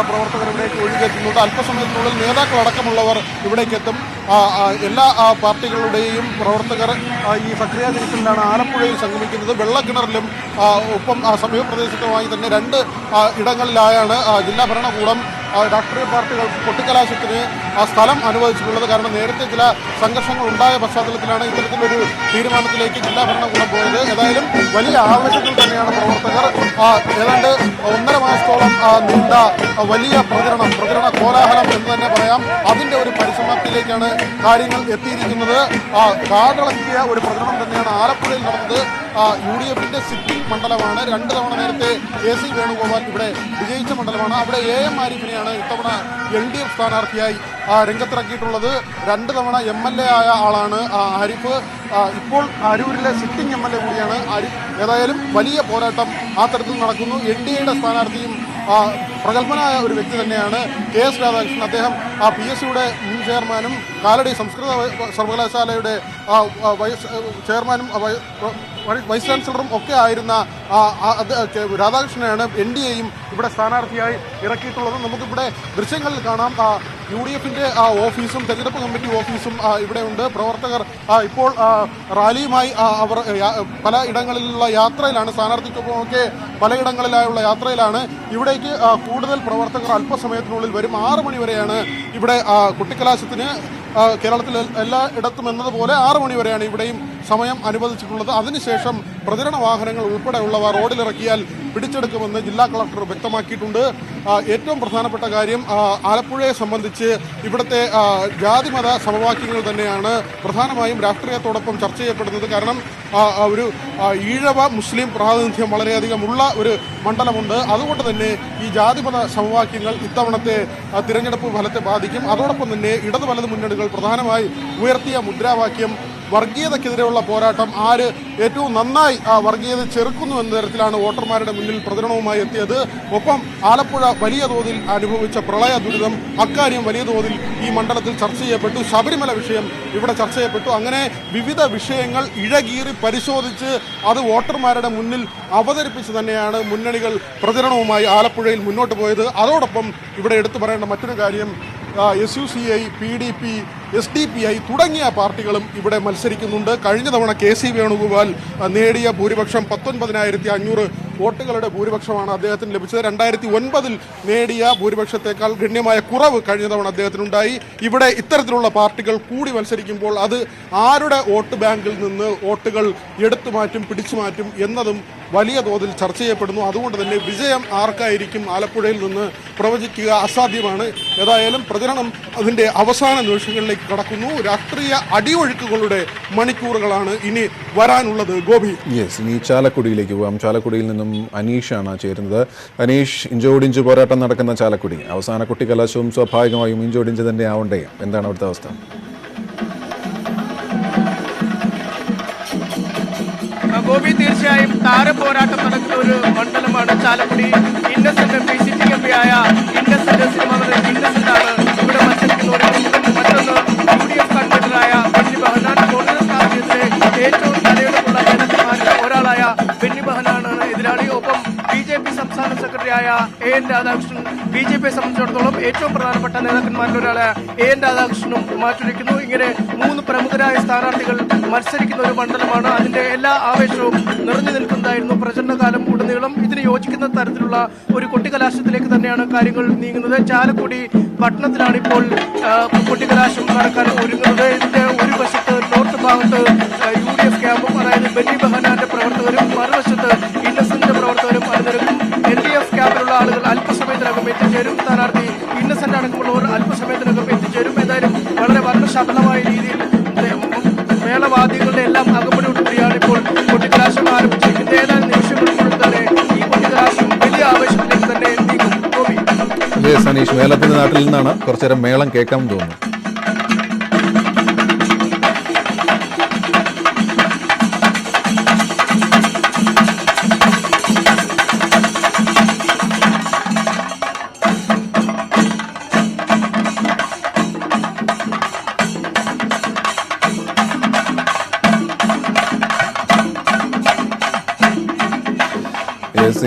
പ്രവർത്തകർ ഇവിടേക്ക് ഒഴുകിയെത്തുന്നുണ്ട്. അല്പസമയത്തിനുള്ളിൽ നേതാക്കളടക്കമുള്ളവർ ഇവിടേക്ക് എത്തും. എല്ലാ പാർട്ടികളുടെയും പ്രവർത്തകർ ഈ സക്രിയ ജംഗ്ഷനിലാണ് ആലപ്പുഴയിൽ സംഗമിക്കുന്നത്. വെള്ളക്കിണറിലും ഒപ്പം സമീപപ്രദേശത്തുമായി തന്നെ 2 ഇടങ്ങളിലായാണ് ജില്ലാ ഭരണകൂടം രാഷ്ട്രീയ പാർട്ടികൾ കൊട്ടിക്കലാശത്തിന് സ്ഥലം അനുവദിച്ചിട്ടുള്ളത്. കാരണം നേരത്തെ ചില സംഘർഷങ്ങൾ ഉണ്ടായ പശ്ചാത്തലത്തിലാണ് ഇത്തരത്തിലൊരു തീരുമാനത്തിലേക്ക് ജില്ലാ ഭരണകൂടം പോയത്. ഏതായാലും വലിയ ആവേശത്തിൽ തന്നെയാണ് പ്രവർത്തകർ. ഏതാണ്ട് 1.5 മാസത്തോളം നീണ്ട വലിയ പ്രചരണ കോലാഹലം എന്ന് തന്നെ പറയാം, അതിൻ്റെ ഒരു പരിസമാപ്തിയിലേക്കാണ് കാര്യങ്ങൾ എത്തിയിരിക്കുന്നത്. കാടിളക്കിയ ഒരു പ്രചരണം തന്നെയാണ് ആലപ്പുഴയിൽ നടന്നത്. UDFന്റെ സിറ്റിംഗ് മണ്ഡലമാണ്. 2 തവണ നേരത്തെ AC വേണുഗോപാൽ ഇവിടെ വിജയിച്ച മണ്ഡലമാണ്. അവിടെ AM ആരിഫിനെയാണ് ഇത്തവണ LDF സ്ഥാനാർത്ഥിയായി രംഗത്തിറക്കിയിട്ടുള്ളത്. 2 തവണ MLA ആയ ആളാണ് ആരിഫ്. ഇപ്പോൾ അരൂരിലെ സിറ്റിംഗ് MLA കൂടിയാണ് ആരിഫ്. ഏതായാലും വലിയ പോരാട്ടം ആ തരത്തിൽ നടക്കുന്നു. NDAയുടെ സ്ഥാനാർത്ഥിയും പ്രഗത്ഭനായ ഒരു വ്യക്തി തന്നെയാണ് KS രാധാകൃഷ്ണൻ. അദ്ദേഹം PSCയുടെ മുൻ ചെയർമാനും കാലടി സംസ്കൃത സർവകലാശാലയുടെ ചെയർമാനും വൈസ് ചാൻസലറും ഒക്കെ ആയിരുന്ന രാധാകൃഷ്ണനാണ് NDAയും ഇവിടെ സ്ഥാനാർത്ഥിയായി ഇറക്കിയിട്ടുള്ളത്. നമുക്കിവിടെ ദൃശ്യങ്ങളിൽ കാണാം. UDFന്റെ ഓഫീസും തെരഞ്ഞെടുപ്പ് കമ്മിറ്റി ഓഫീസും ഇവിടെ ഉണ്ട്. പ്രവർത്തകർ ഇപ്പോൾ റാലിയുമായി അവർ പല ഇടങ്ങളിലുള്ള യാത്രയിലാണ്. സ്ഥാനാർത്ഥിക്കൊപ്പമൊക്കെ പലയിടങ്ങളിലായുള്ള യാത്രയിലാണ്. ഇവിടേക്ക് കൂടുതൽ പ്രവർത്തകർ അല്പസമയത്തിനുള്ളിൽ വരും. 6 മണി വരെയാണ് ഇവിടെ കുട്ടിക്കലാശത്തിന് കേരളത്തിൽ എല്ലായിടത്തും എന്നതുപോലെ 6 മണി വരെയാണ് ഇവിടെയും സമയം അനുവദിച്ചിട്ടുള്ളത്. അതിനുശേഷം പ്രചരണ വാഹനങ്ങൾ ഉൾപ്പെടെയുള്ളവ റോഡിലിറക്കിയാൽ പിടിച്ചെടുക്കുമെന്ന് ജില്ലാ കളക്ടർ വ്യക്തമാക്കിയിട്ടുണ്ട്. ഏറ്റവും പ്രധാനപ്പെട്ട കാര്യം, ആലപ്പുഴയെ സംബന്ധിച്ച് ഇവിടുത്തെ ജാതിമത സമവാക്യങ്ങൾ തന്നെയാണ് പ്രധാനമായും രാഷ്ട്രീയത്തോടൊപ്പം ചർച്ച ചെയ്യപ്പെടുന്നത്. കാരണം ഒരു ഈഴവ മുസ്ലിം പ്രാതിനിധ്യം വളരെയധികം ഉള്ള ഒരു മണ്ഡലമുണ്ട്. അതുകൊണ്ട് തന്നെ ഈ ജാതിമത സമവാക്യങ്ങൾ ഇത്തവണത്തെ തിരഞ്ഞെടുപ്പ് ഫലത്തെ ബാധിക്കും. അതോടൊപ്പം തന്നെ ഇടതു വലത് മുന്നണികൾ പ്രധാനമായി ഉയർത്തിയ മുദ്രാവാക്യം വർഗീയതയ്ക്കെതിരെയുള്ള പോരാട്ടം, ആര് ഏറ്റവും നന്നായി വർഗീയത ചെറുക്കുന്നു എന്ന തരത്തിലാണ് വോട്ടർമാരുടെ മുന്നിൽ പ്രചരണവുമായി എത്തിയത്. ഒപ്പം ആലപ്പുഴ വലിയ തോതിൽ അനുഭവിച്ച പ്രളയ ദുരിതം, അക്കാര്യം വലിയ തോതിൽ ഈ മണ്ഡലത്തിൽ ചർച്ച ചെയ്യപ്പെട്ടു. ശബരിമല വിഷയം ഇവിടെ ചർച്ച ചെയ്യപ്പെട്ടു. അങ്ങനെ വിവിധ വിഷയങ്ങൾ ഇഴകീറി പരിശോധിച്ച് അത് വോട്ടർമാരുടെ മുന്നിൽ അവതരിപ്പിച്ച് തന്നെയാണ് മുന്നണികൾ പ്രചരണവുമായി ആലപ്പുഴയിൽ മുന്നോട്ട് പോയത്. അതോടൊപ്പം ഇവിടെ എടുത്തു പറയേണ്ട മറ്റൊരു കാര്യം, SUCI, PDP, SDPI തുടങ്ങിയ പാർട്ടികളും ഇവിടെ മത്സരിക്കുന്നുണ്ട്. കഴിഞ്ഞ തവണ KC വേണുഗോപാൽ നേടിയ ഭൂരിപക്ഷം 19,500 വോട്ടുകളുടെ ഭൂരിപക്ഷമാണ് അദ്ദേഹത്തിന് ലഭിച്ചത്. 2009 നേടിയ ഭൂരിപക്ഷത്തേക്കാൾ ഗണ്യമായ കുറവ് കഴിഞ്ഞ തവണ അദ്ദേഹത്തിനുണ്ടായി. ഇവിടെ ഇത്തരത്തിലുള്ള പാർട്ടികൾ കൂടി മത്സരിക്കുമ്പോൾ അത് ആരുടെ വോട്ട് ബാങ്കിൽ നിന്ന് വോട്ടുകൾ എടുത്തു മാറ്റും, പിടിച്ചു മാറ്റും എന്നതും വലിയ തോതിൽ ചർച്ച ചെയ്യപ്പെടുന്നു. അതുകൊണ്ട് തന്നെ വിജയം ആർക്കായിരിക്കും ആലപ്പുഴയിൽ നിന്ന് പ്രവചിക്കുക അസാധ്യമാണ്. ഏതായാലും പ്രചരണം അതിൻ്റെ അവസാന നിമിഷങ്ങളിലേക്ക് കടക്കുന്നു. രാഷ്ട്രീയ അടിയൊഴുക്കുകളുടെ മണിക്കൂറുകളാണ് ഇനി വരാനുള്ളത്. ഗോപി, ഇനി ചാലക്കുടിയിലേക്ക് പോകാം. ചാലക്കുടിയിൽ നിന്നും അനീഷാണ് ചേരുന്നത്. അനീഷ്, ഇഞ്ചോടിഞ്ച് പോരാട്ടം നടക്കുന്ന ചാലക്കുടി, അവസാന കുട്ടിക്കലാശവും സ്വാഭാവികമായും ഇഞ്ചോടിഞ്ച് തന്നെ ആവണ്ടേ? എന്താണ് അവിടുത്തെ അവസ്ഥ? ഗോപി, തീർച്ചയായും താരപോരാട്ടം നടക്കുന്ന ഒരു മണ്ഡലമാണ് ചാലക്കുടി. സിറ്റിംഗ് എംപി ആയ ഇന്നസെന്റ് സിനിമ ഇന്നസെന്റ് ആണ് ഇവിടെ മത്സരിക്കുന്ന ഒരു. മറ്റൊന്ന് ഒപ്പം BJP സംസ്ഥാന സെക്രട്ടറിയായ AN രാധാകൃഷ്ണൻ BJPയെ സംബന്ധിച്ചിടത്തോളം ഏറ്റവും പ്രധാനപ്പെട്ട നേതാക്കന്മാരിൽ ഒരാളായ AN രാധാകൃഷ്ണനും മാറ്റുരയ്ക്കുന്നു. ഇങ്ങനെ 3 പ്രമുഖരായ സ്ഥാനാർത്ഥികൾ മത്സരിക്കുന്ന ഒരു മണ്ഡലമാണ്. അതിന്റെ എല്ലാ ആവേശവും നിറഞ്ഞു നിൽക്കുന്നതായിരുന്നു പ്രചരണകാലം ഉടനീളം. ഇതിന് യോജിക്കുന്ന തരത്തിലുള്ള ഒരു കൊട്ടിക്കലാശത്തിലേക്ക് തന്നെയാണ് കാര്യങ്ങൾ നീങ്ങുന്നത്. ചാലക്കുടി പട്ടണത്തിലാണ് ഇപ്പോൾ കൊട്ടിക്കലാശം നടക്കാൻ ഒരുങ്ങുന്നത്. ഇതിന്റെ ഒരു വശത്ത് നോർത്ത് ഭാഗത്ത് UDF ക്യാമ്പും, അതായത് ബെന്നി ബെഹനാന്റെ പ്രവർത്തകരും, മറുവശത്ത് ഇന്നസെന്റിന്റെ പ്രവർത്തകരും അണിനിരക്കും. LDF ക്യാമ്പിലുള്ള ആളുകൾ അല്പസമയത്തിനകം എത്തിച്ചേരും. സ്ഥാനാർത്ഥി ഇന്നസെന്റ് അടക്കമുള്ളവർ അല്പസമയത്തിനകം എത്തിച്ചേരും. ഏതായാലും വളരെ വർണ്ണശബളമായ രീതിയിൽ മേളവാദ്യങ്ങളുടെ എല്ലാം അകമ്പടിയോടുകൂടിയാണ് ഇപ്പോൾ കൊട്ടിക്കലാശം ആരംഭിച്ചിരിക്കുന്നത്. ഏതാനും നിമിഷങ്ങൾക്കുള്ളിൽ തന്നെ ഈ കൊട്ടിക്കലാശം വലിയ ആവേശത്തിലേക്ക് തന്നെ നീങ്ങും. സനീഷ്, മേളത്തിന്റെ നാട്ടിൽ നിന്നാണ് കുറച്ചേരം മേളം കേൾക്കാൻ തോന്നുന്നു.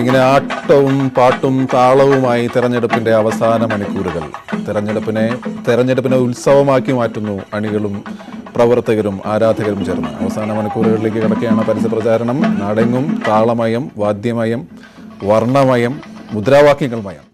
ഇങ്ങനെ ആട്ടവും പാട്ടും താളവുമായി തെരഞ്ഞെടുപ്പിന്റെ അവസാന മണിക്കൂറുകൾ തെരഞ്ഞെടുപ്പിനെ ഉത്സവമാക്കി മാറ്റുന്നു അണികളും പ്രവർത്തകരും ആരാധകരും ചേർന്ന്. അവസാന മണിക്കൂറുകളിലേക്ക് കിടക്കുകയാണ് പരസ്യപ്രചാരണം. നാടെങ്ങും താളമയം, വാദ്യമയം, വർണ്ണമയം, മുദ്രാവാക്യങ്ങൾ മയം.